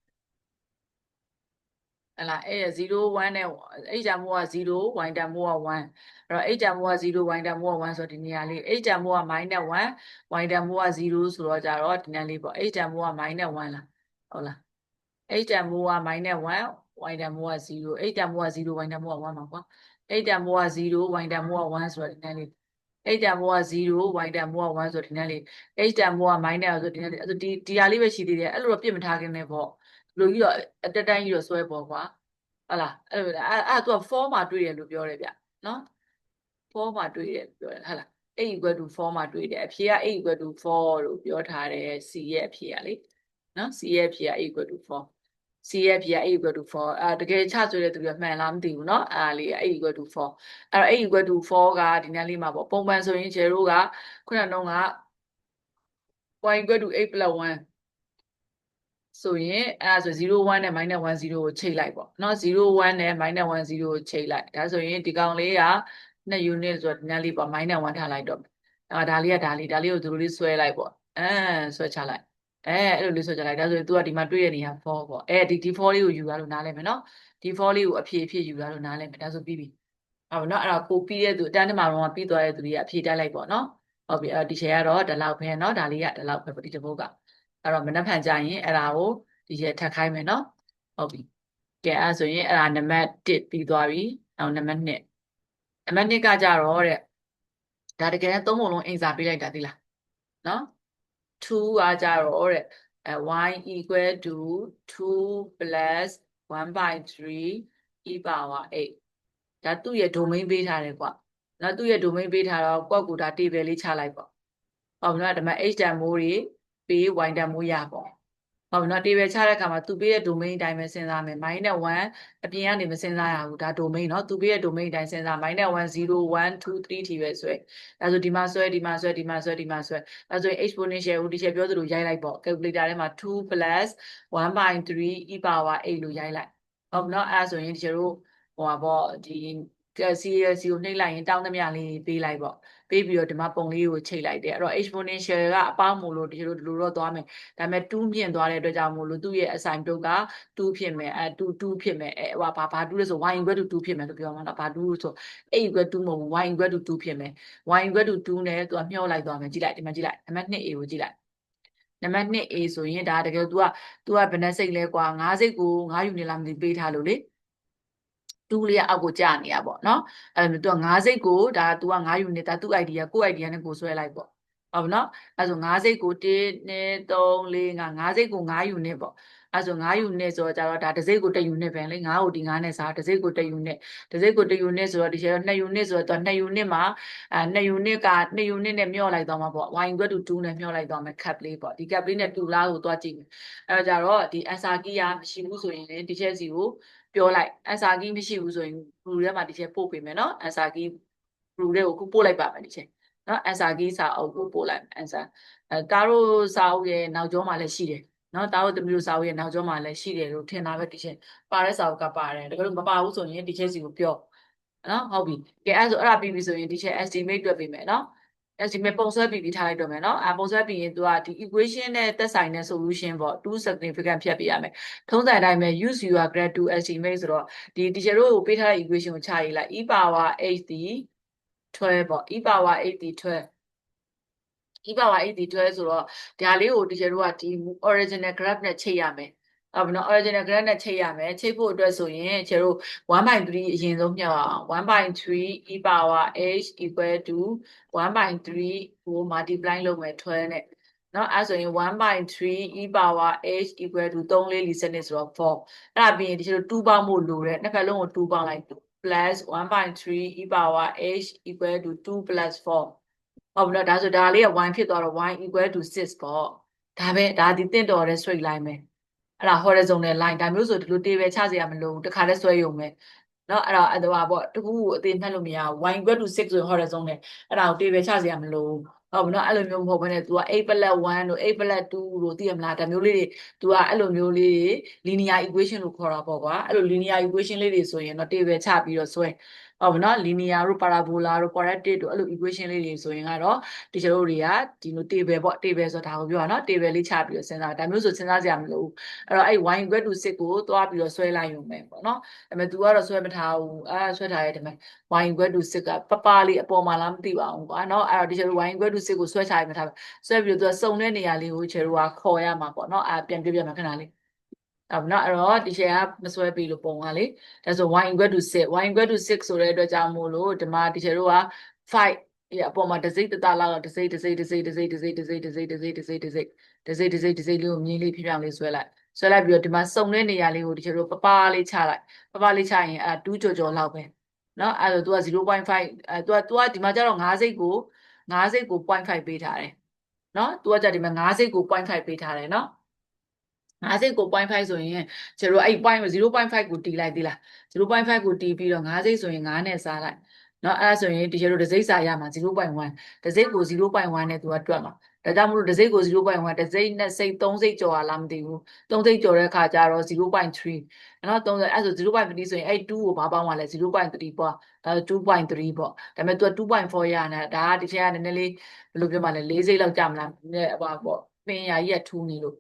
ဟလာအဲ့0 1နဲ့8တန်မိုးက0 y တန်မိုးက1အဲ့တော့8တန်မိုးက0 y တန်မိုးက1ဆိုတော့ဒီနေရာလေး8တန်မိုးက -1 y တန်မိုးက0ဆိုတော့ကြတော့ဒီနေရာလေးပေါ့8တန်မိုးက -1 လားဟုတ်လား8တန်မိုးက -1 y တန်မိုးက0 8တန်မိုးက0 y တန်မိုးက1ပါကွာ8တန်မိုးက0 y တန်မိုးက1ဆိုတော့ဒီနေရာလေး8တန်မိုးက0 y တန်မိုးက1ဆိုတော့ဒီနေရာလေး8တန်မိုးက - ဆိုဒီနေရာလေးအဲ့ဒီဟာလေးပဲရှိသေးတယ်အဲ့လိုတော့ပြစ်မထားခင်နဲ့ပေါ့လူကြီးတော့အတက်တိုင်းကြီးတော့ဆွဲပေါ်ကွာဟုတ်လားအဲ့သူက4မှာတွေ့တယ်လို့ပြောတယ်ဗျနော်4မှာတွေ့တယ်ပြောတယ်ဟုတ်လား8 equal to 4မှာတွေ့တယ်အဖြေက8 equal to 4လို့ပြောထားတယ် C ရဲ့အဖြေကလေနော် C ရဲ့အဖြေက8 equal to 4 C ရဲ့အဖြေက8 equal to 4တကယ်ချဆွဲတဲ့သူကမှန်လားမသိဘူးเนาะအဲ့ဒါလေး8 equal to 4အဲ့တော့8 equal to 4ကဒီနေ့လေးမှာပေါ့ပုံမှန်ဆိုရင်ကျတို့ကခုနတုန်းက y equal to 8 plus 1ဆိုရင်အဲ့ဒါဆို0 1နဲ့ -1 0ကိုချိန်လိုက်ပေါ့เนาะ0 1နဲ့ -1 0ကိုချိန်လိုက်ဒါဆိုရင်ဒီကောင်လေးက2 unit ဆိုတော့ဒီနေ့လေးပေါ့ -1 ထားလိုက်တော့ဒါလေးကိုသူတို့လေးဆွဲလိုက်ပေါ့ဆွဲချလိုက်အဲ့လိုလေးဆွဲချလိုက်ဒါဆိုရင် तू ကဒီမှာတွေ့ရနေရ4ပေါ့ဒီ4လေးကိုယူရလို့နားလဲမယ်เนาะဒီ4လေးကိုအဖြေယူရလို့နားလဲမယ်ဒါဆိုပြီးပြီဟုတ်နော်အဲ့ဒါကိုပြီးတဲ့သူအတန်းထဲမှာတော့ပြီးသွားတဲ့သူတွေကအဖြေတက်လိုက်ပေါ့နော်ဟုတ်ပြီဒီချက်ကတော့ဒီလောက်ပဲเนาะဒါလေးကဒီလောက်ပဲဒီတစ်ပုဒ်ကအဲ့တော့မနှက်ဖန်ကြရင်အဲ့ဒါကိုဒီချက်ထပ်ခိုင်းမယ်เนาะဟုတ်ပြီကဲအဲ့ဆိုရင်အဲ့ဒါနံပါတ်1ပြီးသွားပြီနောက်နံပါတ်2နံပါတ်2ကကြတော့တဲ့ဒါတကယ်သုံးပုံလုံးအင်စာပေးလိုက်တာသိလားနော်2ကကြတော့တဲ့y equal to 2 plus 1/3 e power 8ဒါသူ့ရဲ့ domain ပေးထားတယ်ကွာနော်သူ့ရဲ့ domain ပေးထားတော့ကွက်ကူဒါ table လေးချလိုက်ပေါ့ဟုတ်ပြီနော်ဒါမှ h တန်မိုးတွေပေး y တန်မိုးရပေါ့ဟုတ်ပြီနော် table ချတဲ့အခါမှာသူပေးတဲ့ domain အတိုင်းပဲစဉ်းစားမယ်-1အပြင်ကနေမစဉ်းစားရဘူးဒါ domain နော်သူပေးတဲ့ domain အတိုင်းစဉ်းစား -1 0 1 2 3ထိပဲဆွဲဒါဆိုဒီမှာဆွဲဒါဆိုရင် exponential ကိုဒီချက်ပြောသလိုရိုက်လိုက်ပေါ့ calculator ထဲမှာ2 plus 1/3 e power 8လို့ရိုက်လိုက်ဟုတ်ပြီနော်အဲ့ဒါဆိုရင်ဒီချက်တို့ ဟိုပါပေါ့ဒီ CLC ကိုနှိပ်လိုက်ရင်တောင်းသမျှလေးပေးလိုက်ပေါ့ပေးပြီးတော့ဒီမှာပုံလေးကိုချိန်လိုက်တယ်အဲ့တော့ exponential ကအပေါင်းမို့လို့ဒီလိုတော့သွားမယ်ဒါပေမဲ့2မြင့်သွားတဲ့အတွက်ကြောင့်မို့လို့သူ့ရဲ့ asymptote က2ဖြစ်မယ်2ဖြစ်မယ်ဟိုဘာ2လဲဆို y equal to 2ဖြစ်မယ်လို့ပြောမှာနော်ဘာ2ဆို a equal to မဟုတ်ဘူး y equal to 2ဖြစ်မယ် y equal to 2နဲ့သူကမျှောလိုက်သွားမယ်ကြည့်လိုက်ဒီမှာကြည့်လိုက်နံပါတ် 2a ကိုကြည့်လိုက်နံပါတ် 2a ဆိုရင်ဒါတကယ် तू ကဘယ်နှစိတ်လဲကွာ9စိတ်ကို9ယူနေလားမသိပေးထားလို့လေ2လေးကအောက်ကိုကြာနေရပေါ့နော်အဲ့လို तू က9စိတ်ကိုဒါ तू က9ယူနေတာသူ့ idea ကိုယ့် idea နဲ့ကိုဆွဲလိုက်ပေါ့ဟုတ်နော်အဲ့ဆို9စိတ်ကို1 2 3 4 5 9စိတ်ကို9ယူနေပေါ့အဲ့ဆို9ယူနေဆိုတော့ကြတော့ဒါတစ်စိတ်ကို1ယူနေပဲလေ9ကိုဒီ9နဲ့စားတစ်စိတ်ကို1ယူနေတစ်စိတ်ကို1ယူနေဆိုတော့ဒီကျတော့2ယူနေဆိုတော့2ယူနေမှာ2ယူနေက2ယူနေနဲ့မျောလိုက်သွားမှာပေါ့ y equal to 2နဲ့မျောလိုက်သွားမယ် cap လေးပေါ့ဒီ cap လေးနဲ့2လားကိုသွားကြည့်မယ်အဲ့တော့ကြတော့ဒီ answer key ကမရှိဘူးဆိုရင်ဒီချက်စီကိုပြောလိုက် answer key မရှိဘူးဆိုရင် group ထဲမှာဒီချက်ပို့ပေးမယ်နော် answer key group ထဲကိုခုပို့လိုက်ပါမယ်ဒီချက်နော် answer key စာအုပ်ကိုပို့လိုက် answer တားတို့စာအုပ်ရဲ့နောက်ကျောမှာလည်းရှိတယ်နော်တားတို့သမီးတို့စာအုပ်ရဲ့နောက်ကျောမှာလည်းရှိတယ်လို့ထင်တာပဲဒီချက်ပါတဲ့စာအုပ်ကပါတယ်တကယ်လို့မပါဘူးဆိုရင်ဒီချက်စီကိုပြောနော်ဟုတ်ပြီကဲအဲ့ဆိုအဲ့ဒါပြီးပြီဆိုရင်ဒီချက် estimate တွက်ပေးမယ်နော် estimate ပုံဆွဲပြီးထားလိုက်တော့မယ်နော်ပုံဆွဲပြီးရင်သူကဒီ equation နဲ့သက်ဆိုင်တဲ့ solution ပေါ့2 significant ဖြတ်ပေးရမယ်ထုံးစံအတိုင်းပဲ use your grad to estimate ဆိုတော့ဒီ teacher တို့ကိုပေးထားတဲ့ equation ကိုချရေးလိုက် e power 8ဒီ12ပေါ့ e power 8ဒီ12 e power 8ဒီ12ဆိုတော့ဒါလေးကို teacher တို့ကဒီ original graph နဲ့ချိန်ရမယ်ဟုတ်ပြီနော် original graph နဲ့ချိန်ရမယ်ချိန်ဖို့အတွက်ဆိုရင်ကျတို့ 1/3 အရင်ဆုံးမြှောက်အောင် 1/3 e power h equal to 1/3 ကို multiply လုပ်မယ်12နဲ့နော်အဲ့ဆိုရင် 1/3 e power h equal to 3 လေးလီစနစ်ဆိုတော့4အဲ့ဒါပြီးရင်ဒီလို2ပေါင်းဖို့လိုတယ်နှစ်ဖက်လုံးကို2ပေါင်းလိုက် plus 1/3 e power h equal to 2 plus 4ဟုတ်ပြီနော်ဒါဆိုဒါလေးက y ဖြစ်သွားတော့ y equal to 6ပေါ့ဒါပဲဒါဒီတင့်တော်တဲ့ straight line ပဲအဲ့ဒါ horizontal line ဒါမျိုးဆိုဒီလို table ချစရာမလိုဘူးတခါတည်းဆွဲရုံပဲเนาะအဲ့ဒါပေါ့တခုကိုအသေးမှတ်လို့မရဘူး y equal to 6ဆိုရင် horizontal အဲ့ဒါကို table ချစရာမလိုဘူးဟုတ်ပြီเนาะအဲ့လိုမျိုးမဟုတ်ဘဲနဲ့ तू က8 + 1တို့8 + 2တို့သိရမလားဒါမျိုးလေးတွေ तू ကအဲ့လိုမျိုးလေးတွေ linear equation လို့ခေါ်တာပေါ့ကွာအဲ့လို linear equation လေးတွေဆိုရင်တော့ table ချပြီးတော့ဆွဲဟုတ်ပြီနော် linear တို့ parabola တို့ quadratic တို့အဲ့လို equation လေးတွေဆိုရင်ကတော့ဒီကျတို့တွေကဒီလို table ပေါ့ table ဆိုတာကိုပြောတာနော် table လေးချပြီးတော့စဉ်းစားဒါမျိုးဆိုစဉ်းစားစရာမလိုဘူးအဲ့တော့အဲ့ y equal to 6ကိုသွားပြီးတော့ဆွဲလိုက်ရုံပဲပေါ့နော်ဒါပေမဲ့ तू ကတော့ဆွဲမထားဘူးဆွဲထားရဲဒီမဲ့ y equal to 6ကပပလေးအပေါ်မှာလားမသိပါဘူးကွာနော်အဲ့တော့ဒီကျတို့ y equal to 6ကိုဆွဲချရဲမထားဘူးဆွဲပြီးတော့ तू စုံတဲ့နေရာလေးကိုကျတို့ကခေါ်ရမှာပေါ့နော်ပြန်ပြပြမှာခဏလေးအဲ့တော့အဲ့တော့ဒီရှယ်ကမဆွဲပြီလို့ပုံကလေဒါဆို y equal to 6 y equal to 6ဆိုတဲ့အတွက်ကြောင့်မို့လို့ဒီမှာဒီရှယ်တို့က5အပေါ်မှာတစ်စိတ်တစ်သားလောက်တစ်စိတ်တစ်စိတ်တစ်စိတ်တစ်စိတ်တစ်စိတ်တစ်စိတ်တစ်စိတ်တစ်စိတ်တစ်စိတ်တစ်စိတ်တစ်စိတ်တစ်စိတ်တစ်စိတ်လေးကိုမြင်းလေးဖြပြောင်းလေးဆွဲလိုက်ပြီးတော့ဒီမှာစုံတဲ့နေရာလေးကိုဒီရှယ်တို့ပပလေးချလိုက်ပပလေးချရင်အဲ့2ကြော်လောက်ပဲเนาะအဲ့တော့ तू က 0.5 तू ကဒီမှာကျတော့5စိတ်ကို0.5ပေးထားတယ်เนาะ तू ကကြဒီမှာ5စိတ်ကို0.5ပေးထားတယ်เนาะ50ကို 0.5 ဆိုရင်ကျတို့အဲ့ 0.5 ကိုတီးလိုက်သေးလား0.5ကိုတီးပြီးတော့50ဆိုရင်9နဲ့စားလိုက်เนาะအဲ့ဒါဆိုရင်ဒီကျတို့တစ်စိတ်စာရမှာ0.1တစ်စိတ်ကို 0.1နဲ့သူကတွက်မှာဒါကြောင့်မလို့တစ်စိတ်ကို 0.1တစ်စိတ်နဲ့စိတ်3စိတ်ကျော်လားမသိဘူး3စိတ်ကျော်တဲ့အခါကျတော့ 0.3 เนาะ30အဲ့ဆို 0.3 ဆိုရင်အဲ့2ကိုဘာပေါင်းမှာလဲ 0.3 ပေါ့ဒါဆို 2.3 ပေါ့ဒါပေမဲ့ तू 2.4 ရနေဒါကဒီချက်ကနည်းနည်းလေးဘယ်လိုပြောမှလဲ4စိတ်လောက်ကြာမလားဟိုပေါ့ပင်ရာကြီးကထူးနေလို့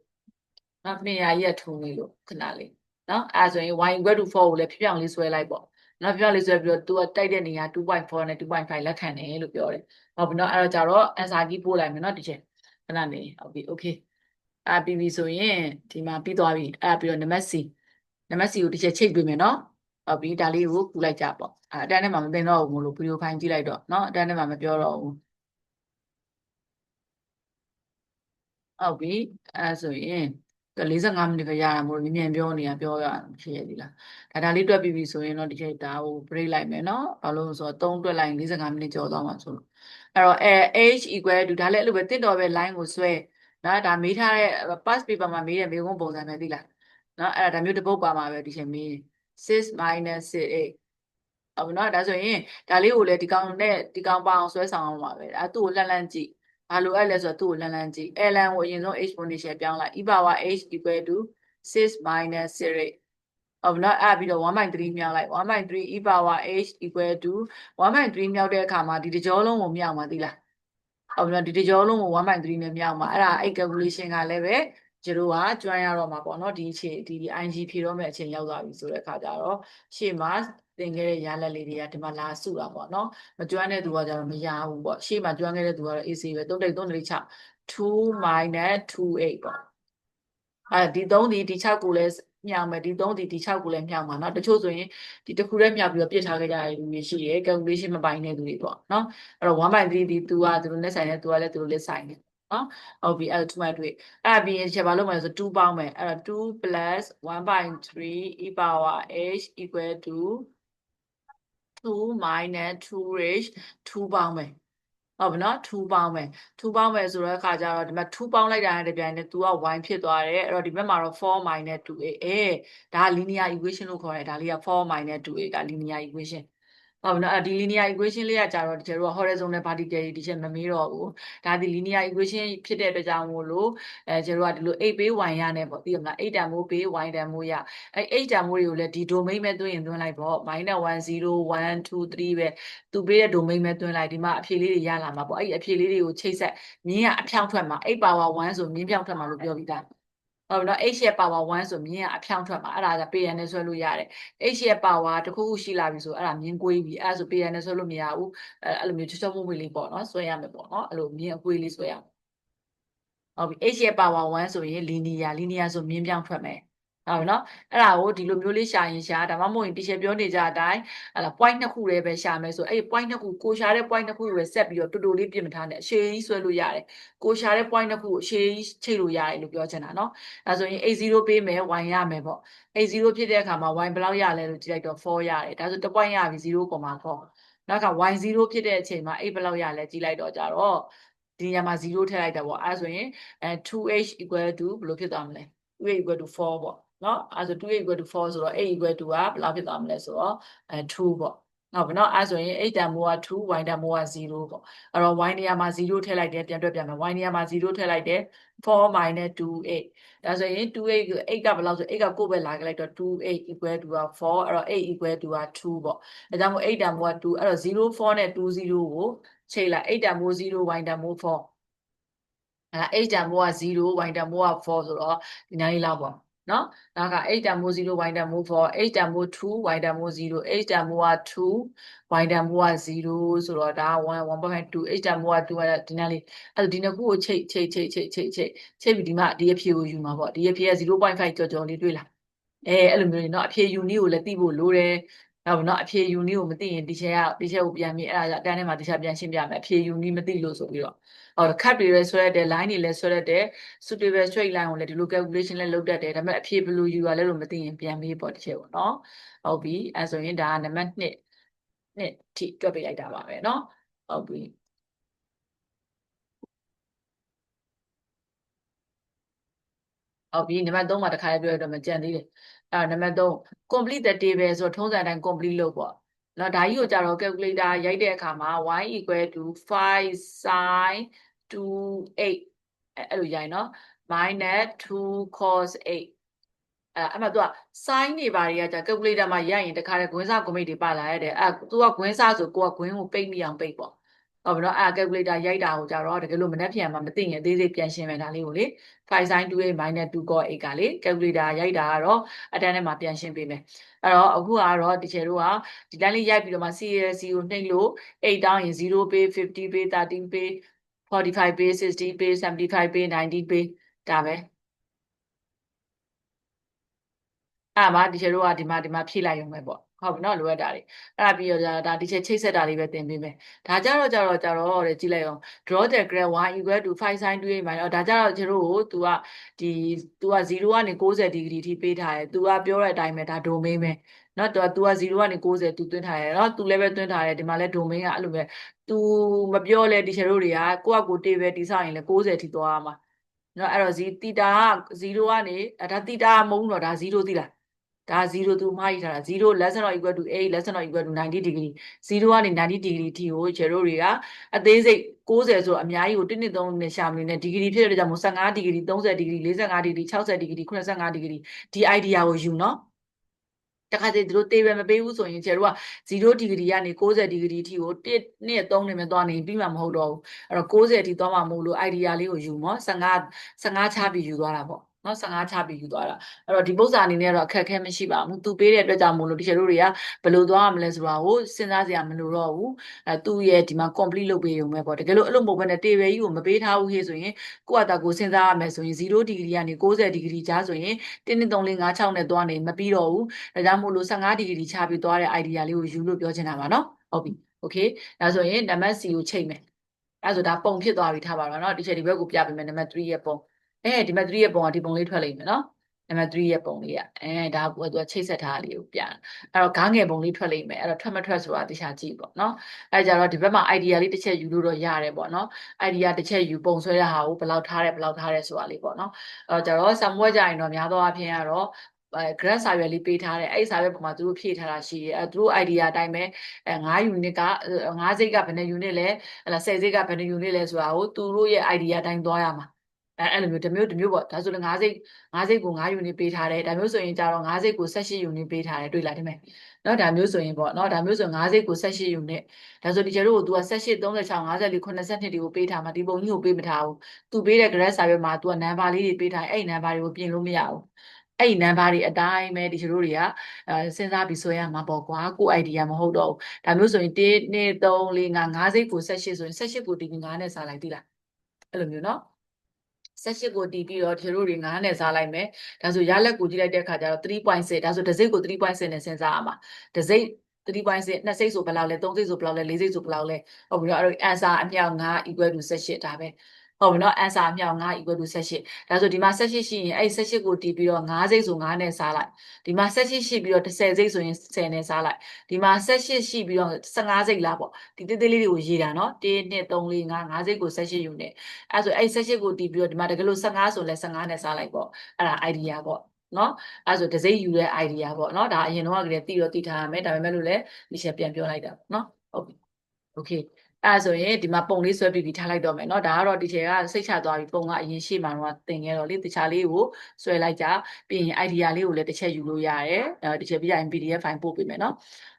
နော်ပင်ရာကြီးကထုံနေလို့ခဏလေးနော်အဲဆိုရင် y equal to 4ကိုလည်းဖြပြောင်းလေးဆွဲလိုက်ပေါ့နော်ဖြပြောင်းလေးဆွဲပြီးတော့ तू ကတိုက်တဲ့နေရာ 2.4 နဲ့ 2.5 လက်ခံတယ်လို့ပြောတယ်ဟုတ်ပြီနော်အဲ့တော့ကြတော့ answer key ပို့လိုက်မယ်နော်ဒီချက်ခဏနေဟုတ်ပြီ okay ပြီးပြီဆိုရင်ဒီမှာပြီးသွားပြီပြီးတော့နံပါတ် C ကိုဒီချက်ချိတ်ပေးမယ်နော်ဟုတ်ပြီဒါလေးကိုကူလိုက်ကြပေါ့အတန်းထဲမှာမတင်တော့ဘူးမလို့ဗီဒီယိုဖိုင်ကြည့်လိုက်တော့နော်အတန်းထဲမှာမပြောတော့ဘူးဟုတ်ပြီဆိုရင်45မိနစ်ပဲရတာမို့မြင်မြန်ပြောနေတာပြောရဖြစ်ရည်လားဒါလေးတွက်ပြီးပြီဆိုရင်တော့ဒီချိန်ဒါကို break လိုက်မယ်နော်ဘာလို့ဆိုတော့3တွက်လိုက်ရင်45မိနစ်ကျော်သွားမှာဆိုလို့အဲ့တော့h equal to ဒါလည်းအဲ့လိုပဲတစ်တော်ပဲ line ကိုဆွဲနော်ဒါမေးထားတဲ့ past paper မှာမေးတဲ့မေးခွန်းပုံစံပဲသိလားနော်အဲ့ဒါမျိုးတစ်ပုတ်ပါမှာပဲဒီချိန်မေး6 minus 6 ဟုတ်ပြီနော်ဒါဆိုရင်ဒါလေးကိုလည်းဒီကောင်နဲ့ဒီကောင်ပအောင်ဆွဲဆောင်အောင်ပါပဲသူ့ကိုလှမ်းကြည့်ဘာလို့အဲ့လဲဆိုတော့သူ့ကိုလှမ်းကြည့် ln ကိုအရင်ဆုံး exponential ပြောင်းလိုက် e power h equal to 6 minus 0 ဟုတ်နော်အဲ့ပြီးတော့ 1/3 မြောက်လိုက် 1/3 e power h equal to 1/3 မြောက်တဲ့အခါမှာဒီတစ်ကြောလုံးကိုမြောက်မှာသိလားဟုတ်နော်ဒီတစ်ကြောလုံးကို 1/3 နဲ့မြောက်မှာအဲ့ဒါအဲ့ calculation ကလည်းပဲကျတို့ကကျွမ်းရတော့မှာပေါ့နော်ဒီအချိန်ဒီ IG ဖြေတော့မဲ့အချိန်ရောက်သွားပြီဆိုတဲ့အခါကျတော့ရှေ့မှာသင်ခဲ့တဲ့ရလဒ်လေးတွေကဒီမှာလာစုတာပေါ့နော်မကျွမ်းတဲ့သူကကျတော့မရဘူးပေါ့ရှေ့မှာကျွမ်းခဲ့တဲ့သူကတော့ AC ပဲ3 3 3 6 2 minus 28ပေါ့ဒီ3ဒီ6ကိုလည်းမြောက်မယ်ဒီ3ဒီ6ကိုလည်းမြောက်မှာเนาะတချို့ဆိုရင်ဒီတစ်ခုတည်းမြောက်ပြီးတော့ပြစ်ထားခဲ့ကြတဲ့လူတွေရှိတယ် calculation မပိုင်တဲ့သူတွေပေါ့เนาะအဲ့တော့ 1/3 ဒီသူကသူတို့လက်ဆိုင်တယ်သူကလည်းသူတို့လက်ဆိုင်တယ်เนาะဟုတ်ပြီအဲ့တော့ 2/3 အဲ့ပြီးရင်ချက်ဘာလုပ်မလဲဆို2ပေါင်းမယ်အဲ့တော့2 plus 1/3 e power h equal to 2 minus 2 raised 2ပေါင်းမယ်ဟုတ်ပြီနော်2ပေါင်းမယ်2ပေါင်းမယ်ဆိုတော့အခါကျတော့ဒီမှာ2ပေါင်းလိုက်တာနဲ့တပြိုင်နက် तू က y ဖြစ်သွားတယ်အဲ့တော့ဒီဘက်မှာတော့4 minus 2a ဒါက linear equation လို့ခေါ်တယ်ဒါလေးက4 minus 2a က linear equation ဟုတ်နော်ဒီ linear equation လေးကကြာတော့ကျတော့ horizontal vertical ဒီချက်မမေးတော့ဘူးဒါဒီ linear equation ဖြစ်တဲ့အတွက်ကြောင့်မို့လို့ကျတော့ဒီလို8ပေး y ရနဲ့ပေါ့သိရမလား8တန်မိုးပေး y တန်မိုးရ8တန်မိုးတွေကိုလည်းဒီ domain ပဲသွင်းရင်သွင်းလိုက်ပေါ့ -1 0 1 2 3ပဲသူပေးတဲ့ domain ပဲသွင်းလိုက်ဒီမှာအဖြေလေးတွေရလာမှာပေါ့အဲ့ဒီအဖြေလေးတွေကိုချိတ်ဆက်မြင်းကအဖြောင့်ထွက်မှာ8 power 1ဆိုမြင်းဖြောင့်ထွက်မှာလို့ပြောပြီးသားဟုတ်နော် h ရဲ့ power 1ဆိုမြင်းကအဖြောင့်ထွက်မှာအဲ့ဒါကပေးရနဲ့ဆွဲလို့ရတယ် h ရဲ့ power တစ်ခုခုရှိလာပြီဆိုအဲ့ဒါမြင်းကွေးပြီအဲ့ဒါဆိုပေးရနဲ့ဆွဲလို့မရဘူးအဲ့လိုမျိုးချောချောမွေ့မွေ့လေးပေါ့နော်ဆွဲရမယ်ပေါ့နော်အဲ့လိုမြင်းအကွေးလေးဆွဲရမယ်ဟုတ်ပြီ h ရဲ့ power 1ဆိုရင် linear ဆိုမြင်းပြောင်းထွက်မယ်ဟုတ်ပြီနော်အဲ့ဒါကိုဒီလိုမျိုးလေးရှာရင်ရှာဒါမှမဟုတ်ရင်တီရှယ်ပြောနေကြအတိုင်းဟလာ point နှစ်ခုလေးပဲရှာမယ်ဆိုအဲ့ point နှစ်ခုကိုရှာတဲ့ point နှစ်ခုကိုပဲဆက်ပြီးတော့တူတူလေးပြင်မထားနဲ့အရှည်ကြီးဆွဲလို့ရတယ်ကိုရှာတဲ့ point နှစ်ခုကိုအရှည်ကြီးချိတ်လို့ရတယ်လို့ပြောချင်တာနော်ဒါဆိုရင်80ပေးမယ် y ရမယ်ပေါ့80ဖြစ်တဲ့အခါမှာ y ဘယ်လောက်ရလဲလို့ကြည့်လိုက်တော့4ရတယ်ဒါဆို1 point ရပြီ0.4နောက်က y 0ဖြစ်တဲ့အချိန်မှာ8ဘယ်လောက်ရလဲကြည့်လိုက်တော့ကြတော့ဒီညမှာ0ထည့်လိုက်တာပေါ့အဲဆိုရင် 2h equal to ဘယ်လိုဖြစ်သွားမလဲ 2h equal to 4ပေါ့နော်အဲဆို 2h equal to 4ဆိုတော့ h equal to ကဘယ်လောက်ဖြစ်သွားမလဲဆိုတော့2ပေါ့ဟုတ်ပြီနော်အဲဆိုရင် h တန်မိုးက2 y တန်မိုးက0ပေါ့အဲ့တော့ y နေရာမှာ0ထည့်လိုက်တယ်ပြန်တွက်ပြန်မယ် y နေရာမှာ0ထည့်လိုက်တယ်4 minus 2h ဒါဆိုရင် 2h 8ကဘယ်လောက်ဆို8ကကိုယ့်ပဲလာခဲ့လိုက်တော့ 2h equal to 4အဲ့တော့ h equal to 2ပေါ့ဒါကြောင့်မို့8တန်မိုးက2အဲ့တော့0 4နဲ့2 0ကိုချိန်လိုက်8တန်မိုး0 y တန်မိုး4အဲ့ h တန်မိုးက0 y တန်မိုးက4ဆိုတော့ဒီနားလေးလောက်ပေါ့နော်နောက်က h တန်မိုး0 y တန်မိုး4 h တန်မိုး2 y တန်မိုး0 h တန်မိုးက2 y တန်မိုးက0ဆိုတော့ဒါ1.2 h တန်မိုးက2ကဒီနားလေးအဲ့ဒီနှစ်ခုကိုချိတ်ပြီးဒီမှာဒီအဖြေကိုယူမှာပေါ့ဒီအဖြေက 0.5 ကျော်ကျော်လေးတွေ့လားအဲ့လိုမျိုးနေเนาะအဖြေယူနည်းကိုလည်းသိဖို့လိုတယ်ဟုတ်ပြီเนาะအဖြေယူနည်းကိုမသိရင်ဒီချက်ကိုပြန်ပြီးအဲ့ဒါအတန်းထဲမှာဒီချက်ပြန်ရှင်းပြမယ်အဖြေယူနည်းမသိလို့ဆိုပြီးတော့ခတ်တွေလည်းဆွဲရတယ် line တွေလည်းဆွဲရတယ် suitable straight line ကိုလည်းဒီလို calculation လည်းလုပ်တတ်တယ်ဒါပေမဲ့အဖြေဘယ်လိုယူရလဲလို့မသိရင်ပြန်ပြီးပေါ့ဒီချက်ပေါ့เนาะဟုတ်ပြီအဲ့ဆိုရင်ဒါကနံပါတ်2ထိတွက်ပေးလိုက်တာပါပဲเนาะဟုတ်ပြီဟုတ်ပြီနံပါတ်3မှာတစ်ခါလေးပြောရတော့မကြံသေးတယ်နံပါတ်3 complete the table ဆိုတော့ထုံးစံတိုင်း complete လုပ်ပေါ့နော်ဒါကြီးကိုကြတော့ calculator ရိုက်တဲ့အခါမှာ y equal to 5 sin 2 8အဲ့လိုရိုက်နော် minus 2 cos 8အဲ့မှာ तू က sin တွေဘာတွေကကြာ calculator မှာရိုက်ရင်တခါတည်းဂွင်းစားဂွမိတ်တွေပါလာရတယ်तू ကဂွင်းစားဆိုကိုကဂွင်းကိုပိတ်မိအောင်ပိတ်ပေါ့ဟုတ်ပြီနော်calculator ရိုက်တာကိုကြတော့တကယ်လို့မနှက်ပြန်မှာမသိရင်အသေးစိတ်ပြန်ရှင်းမယ်ဒါလေးကိုလေ5 sin 2 8 minus 2 cos 8ကလေ calculator ရိုက်တာကတော့အတန်းထဲမှာပြန်ရှင်းပေးမယ်အဲ့တော့အခုကတော့ဒီချေတို့ကဒီတိုင်းလေးရိုက်ပြီးတော့မှ CLC ကိုနှိပ်လို့8တောင်းရင်0ပေး50ပေး30ပေး45ပေး60ပေး75ပေး90ပေးဒါပဲအဲ့မှာဒီချေတို့ကဒီမှာဖြည့်လိုက်ရုံပဲပေါ့ဟုတ်ပြီနော်လိုအပ်တာတွေအဲ့ဒါပြီးတော့ဒါဒီချက်ချိတ်ဆက်တာလေးပဲသင်ပေးမယ်ဒါကြတော့တဲ့ကြည့်လိုက်အောင် draw the graph y equal to 5 sin 2 8 minus ဒါကြတော့ကျတို့ကို तू က0ကနေ90ဒီဂရီထိပေးထားတယ် तू ကပြောတဲ့အတိုင်းပဲဒါ domain ပဲနော် तू က0ကနေ90 तू သွင်းထားတယ်နော် तू လည်းပဲသွင်းထားတယ်ဒီမှာလည်း domain ကအဲ့လိုပဲ तू မပြောလဲဒီချက်တို့တွေကကိုယ့်အကိုတေးပဲတိဆောက်ရင်လည်း90ထိသွားရမှာနော်အဲ့တော့တီတာက0ကနေဒါတီတာမဟုတ်ဘူးတော့ဒါ0သိလားဒါ0သူမှားရထားတာ0 less than or equal to 8 less than or equal to 90 degree 0ကနေ90 degree ထိကိုကျတို့တွေကအသေးစိတ်90ဆိုတော့အများကြီးကို1 2 3နဲ့ရှာမနေနဲ့ degree ဖြစ်တဲ့ကြောင့်မို့15 degree 30 degree 45 degree 60 degree 85 degree ဒီ idea ကိုယူနော် တခါတည်းသူတို့တေးပဲမပေးဘူးဆိုရင်ကျတို့က0ဒီဂရီကနေ60ဒီဂရီအထိကို1 2 3နေမဲ့သွားနေပြီးမှမဟုတ်တော့ဘူးအဲ့တော့60အထိသွားမှာမဟုတ်လို့ idea လေးကိုယူမော့15ချပြီးယူသွားတာပေါ့နော်15ချပြီးယူသွားတာအဲ့တော့ဒီပု္ပ္ပစာအနေနဲ့တော့အခက်အခဲမရှိပါဘူးသူပေးတဲ့အတွက်ကြောင့်မို့လို့တချို့တို့တွေကဘယ်လိုသွားရမလဲဆိုတာကိုစဉ်းစားစရာမလိုတော့ဘူးသူ့ရဲ့ဒီမှာ complete လုပ်ပေးရုံပဲပေါ့တကယ်လို့အဲ့လိုမဟုတ်ဘဲနဲ့ table ကြီးကိုမပေးထားဘူးဟေ့ဆိုရင်ကိုယ့်အတာကိုစဉ်းစားရမယ်ဆိုရင်0ဒီဂရီကနေ60ဒီဂရီကြားဆိုရင်1 2 3 4 5 6နဲ့သွားနေမပြီးတော့ဘူးဒါကြောင့်မို့လို့15ဒီဂရီချပြီးသွားတဲ့ idea လေးကိုယူလို့ပြောချင်တာပါနော်ဟုတ်ပြီ okay ဒါဆိုရင်နံပါတ် C ကိုချိန်မယ်အဲ့ဆိုဒါပုံဖြစ်သွားပြီထားပါတော့เนาะဒီချက်ဒီဘက်ကိုပြပေးမယ်နံပါတ်3ရဲ့ပုံဒီနံပါတ်3ရဲ့ပုံကဒီပုံလေးထွက်လိမ့်မယ်เนาะနံပါတ်3ရဲ့ပုံလေးကဒါကသူကချိတ်ဆက်ထားလေးကိုပြအဲ့တော့ဂါးငယ်ပုံလေးထွက်လိမ့်မယ်အဲ့တော့ထွက်မထွက်ဆိုတာတခြားကြည့်ပေါ့เนาะအဲ့ကြတော့ဒီဘက်မှာ idea လေးတစ်ချက်ယူလို့တော့ရတယ်ပေါ့เนาะ idea တစ်ချက်ယူပုံဆွဲတဲ့ဟာကိုဘယ်လောက်ထားတယ်ဆိုတာလေးပေါ့เนาะအဲ့တော့ကြတော့စာမွေးကြရင်တော့များသောအားဖြင့်ကတော့ grad စာရွက်လေးပေးထားတယ်အဲ့ဒီစာရွက်ပေါ်မှာသူတို့ဖြည့်ထားတာရှိတယ်သူတို့ idea အတိုင်းပဲ9 unit က9စိတ်ကဘယ်နှ unit လဲဟလာ10စိတ်ကဘယ်နှ unit လဲဆိုတာကိုသူတို့ရဲ့ idea အတိုင်းသွားရမှာအဲ့လိုမျိုးတစ်မျိုးပေါ့ဒါဆိုလည်း9စိတ်ကို9 unit ပေးထားတယ်ဒါမျိုးဆိုရင်ကြတော့9စိတ်ကို18 unit ပေးထားတယ်တွေ့လားဒီမဲ့เนาะဒါမျိုးဆိုရင်ပေါ့เนาะဒါမျိုးဆို9စိတ်ကို18 unit ဒါဆိုဒီကျတို့ကို तू က18 36 54 82တွေကိုပေးထားမှာဒီပုံကြီးကိုပေးမထားဘူး तू ပေးတဲ့ grad စာရွက်မှာ तू က number လေးတွေပေးထားအဲ့ number တွေကိုပြင်လို့မရဘူးအဲ့ဒီ number တွေအတိုင်းပဲဒီတို့တွေကစဉ်းစားပြီးဆွဲရမှာပေါ့ကွာကို idea မဟုတ်တော့ဘူးဒါမျိုးဆိုရင်1 2 3 4 5စိတ်ကို18ဆိုရင်18ကိုတီးပြီး9နဲ့စားလိုက်သိလားအဲ့လိုမျိုးเนาะ18ကိုတီးပြီးတော့ဒီတို့တွေ9နဲ့စားလိုက်မယ်ဒါဆိုရလက်ကိုကြည့်လိုက်တဲ့အခါကျတော့3.6ဒါဆိုတစ်စိတ်ကို3.6နဲ့စဉ်းစားရမှာတစ်စိတ်3.6နှစ်စိတ်ဆိုဘယ်လောက်လဲ3စိတ်ဆိုဘယ်လောက်လဲ4စိတ်ဆိုဘယ်လောက်လဲဟုတ်ပြီတော့အဲ့တော့ answer အမြောက်9 equal to 18ဒါပဲဟုတ်ပြီနော် answer အမြောက်9 equal to 18ဒါဆိုဒီမှာ18ရှိရင်အဲ့18ကိုတီးပြီးတော့9စိတ်ဆို9နဲ့စားလိုက်ဒီမှာ18ရှိပြီးတော့10စိတ်ဆိုရင်10နဲ့စားလိုက်ဒီမှာ18ရှိပြီးတော့15စိတ်လားပေါ့ဒီတေးသေးလေးတွေကိုရေးတာနော်1 2 3 4 5 5စိတ်ကို18ယူနေအဲ့ဆိုအဲ့18ကိုတီးပြီးတော့ဒီမှာတကယ်လို့15ဆိုလဲ15နဲ့စားလိုက်ပေါ့အဲ့ဒါ idea ပေါ့နော်အဲ့ဆိုတစ်စိတ်ယူတဲ့ idea ပေါ့နော်ဒါအရင်တော့ကတည်းကသိထားရမယ်ဒါပေမဲ့လို့လည်းဒီချက်ပြန်ပြောလိုက်တာပေါ့နော်ဟုတ်ပြီ okay အဲ့ဆိုရင်ဒီမှာပုံလေးဆွဲပြီးထားလိုက်တော့မယ်เนาะဒါကတော့ဒီချက်ကစိတ်ချသွားပြီပုံကအရင်ရှေ့မှာတော့သင်ခဲ့တော့လေတခြားလေးကိုဆွဲလိုက်ကြပြီးရင် idea လေးကိုလည်းတစ်ချက်ယူလို့ရတယ်ဒီချက်ပြီးရင် PDF file ပို့ပေးမယ်เนาะ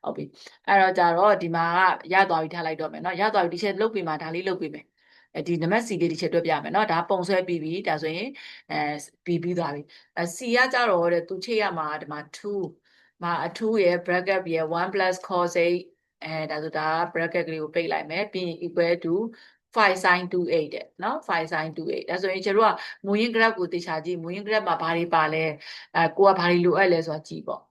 ဟုတ်ပြီအဲ့တော့ကြတော့ဒီမှာကရသွားပြီထားလိုက်တော့မယ်เนาะရသွားပြီဒီချက်လုတ်ပြီးမှဒါလေးလုတ်ပြီးမယ်ဒီနံပါတ် C လေးဒီချက်တွက်ပြမယ်เนาะဒါပုံဆွဲပြီးပြီဒါဆိုရင်ပြီးသွားပြီC ကကြတော့တဲ့သူချိတ်ရမှာဒီမှာ2မှာ2ရဲ့ bracket ရဲ့1 plus cos 8ဒါဆိုဒါ bracket ကလေးကိုပိတ်လိုက်မယ်ပြီးရင် equal to 5 sin 28တဲ့เนาะ5 sin 28ဒါဆိုရင်ကျတို့ကမူရင်း graph ကိုတေချာကြည့်မူရင်း graph မှာဘာတွေပါလဲကိုကဘာတွေလိုအပ်လဲဆိုတာကြည့်ပေါ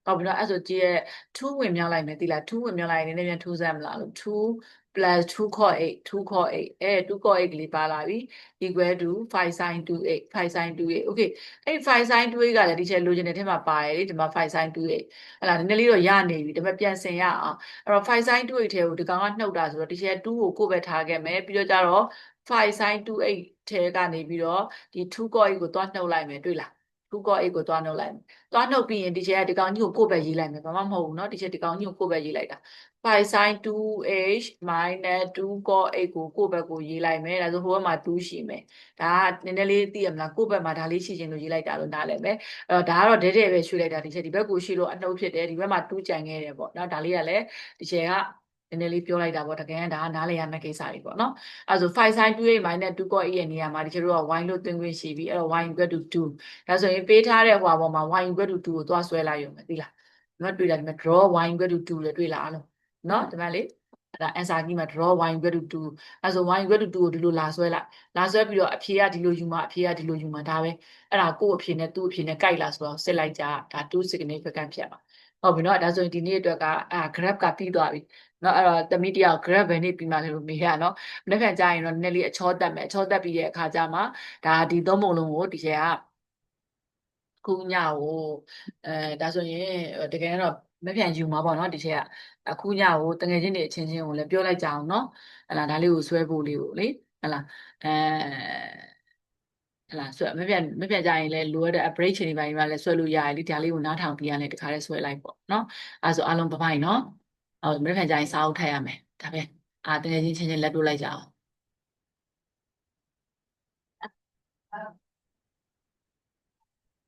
့ဟုတ်ပြီเนาะအဲ့ဆိုကြည့်ရဲ့2ဝင်မြောက်လိုက်မယ်သိလား2ဝင်မြောက်လိုက်ရင်နည်းနည်းပြန်2စမ်းမလားလို့2 plus 2 cos 8 2 cos 82 cos 8ကလေးပါလာပြီ equal to 5 sin 28 5 sin 28 okay အဲ့5 sin 28ကလည်းဒီချက်လိုချင်တဲ့ထဲမှာပါတယ်လေဒီမှာ5 sin 28ဟလာနည်းနည်းလေးတော့ရနေပြီဒါပေမဲ့ပြန်ဆင်ရအောင်အဲ့တော့5 sin 28ထဲကိုဒီကောင်ကနှုတ်တာဆိုတော့ဒီချက်2ကိုကိုယ့်ဘက်ထားခဲ့မယ်ပြီးတော့ကြတော့5 sin 28ထဲကနေပြီးတော့ဒီ2 cos 8ကိုသွားနှုတ်လိုက်မယ်တွေ့လား2 cos 8ကိုသွားနှုတ်လိုက်မယ်သွားနှုတ်ပြီးရင်ဒီချက်ကဒီကောင်ကြီးကိုကိုယ့်ဘက်ရေးလိုက်မယ်ဘာမှမဟုတ်ဘူးเนาะဒီချက်ဒီကောင်ကြီးကိုကိုယ့်ဘက်ရေးလိုက်တာ5 sin 2h minus 2 cos 8ကိုကိုယ့်ဘက်ကိုရေးလိုက်မယ်ဒါဆိုဟိုဘက်မှာ2ရှိမယ်ဒါကနည်းနည်းလေးသိရမလားကိုယ့်ဘက်မှာဒါလေးရှိချင်လို့ရေးလိုက်တာလို့နားလည်မယ်အဲ့တော့ဒါကတော့ဒဲပဲရွှေ့လိုက်တာဒီချက်ဒီဘက်ကိုရွှေ့လို့အနှုတ်ဖြစ်တယ်ဒီဘက်မှာ2ကြံခဲ့တယ်ပေါ့နော်ဒါလေးကလည်းဒီချက်ကနည်းနည်းလေးပြောလိုက်တာပေါ့တကယ်ကဒါကနားလည်ရမယ့်ကိစ္စတွေပေါ့နော်အဲ့ဆို5 sin 28 minus 2 cos 8ရဲ့နေရာမှာဒီချက်တို့က y လို့သွင်းခွင့်ရှိပြီအဲ့တော့ y equal to 2ဒါဆိုရင်ပေးထားတဲ့ဟိုပေါ်မှာ y equal to 2ကိုသွားဆွဲလိုက်ရုံပဲသိလားဒီမှာတွေ့လားဒီမှာ draw y equal to 2လေတွေ့လားအားလုံးနော်ဒီမှာလေအဲ့ဒါ answer ကြီးမှာ draw y equal to 2အဲ့ဆို y equal to 2ကိုဒီလိုလာဆွဲလိုက်လာဆွဲပြီးတော့အဖြေကဒီလိုယူမှာအဖြေကဒီလိုယူမှာဒါပဲအဲ့ဒါကိုယ့်အဖြေနဲ့သူ့အဖြေနဲ့ကိုက်လာဆိုတော့စစ်လိုက်ကြဒါ2 significant ဖြစ်ပါဟုတ်ပြီเนาะဒါဆိုရင်ဒီနေ့အတွက်ကgraph ကပြီးသွားပြီเนาะအဲ့တော့တမိတယောက် graph ပဲနေပြီးမှလည်းလို့မေးရเนาะမနေ့ကကြာရင်တော့နည်းနည်းလေးအချောတက်မယ်အချောတက်ပြီးရဲ့အခါကျမှဒါဒီသုံးပုံလုံးကိုဒီချက်ကခုညကိုဒါဆိုရင်တကယ်တော့မပြန်ယူမှာပေါ့เนาะဒီချက်ကအခုညကိုတငယ်ချင်းတွေအချင်းချင်းကိုလည်းပြောလိုက်ကြအောင်เนาะဟလာဒါလေးကိုဆွဲဖို့လေးကိုလေဟလာဟလာဆွဲမပြန်ကြရင်လည်းလိုရတဲ့ break ချိန်တွေပိုင်းမှာလည်းဆွဲလို့ရတယ်လေဒါလေးကိုနားထောင်ပြီးရလဲတခါလေးဆွဲလိုက်ပေါ့เนาะအဲဆိုအားလုံးပပိုင်เนาะမပြန်ကြရင်စာအုပ်ထည့်ရမယ်ဒါပဲတကယ်ချင်းချင်းလက်တို့လိုက်ကြအောင်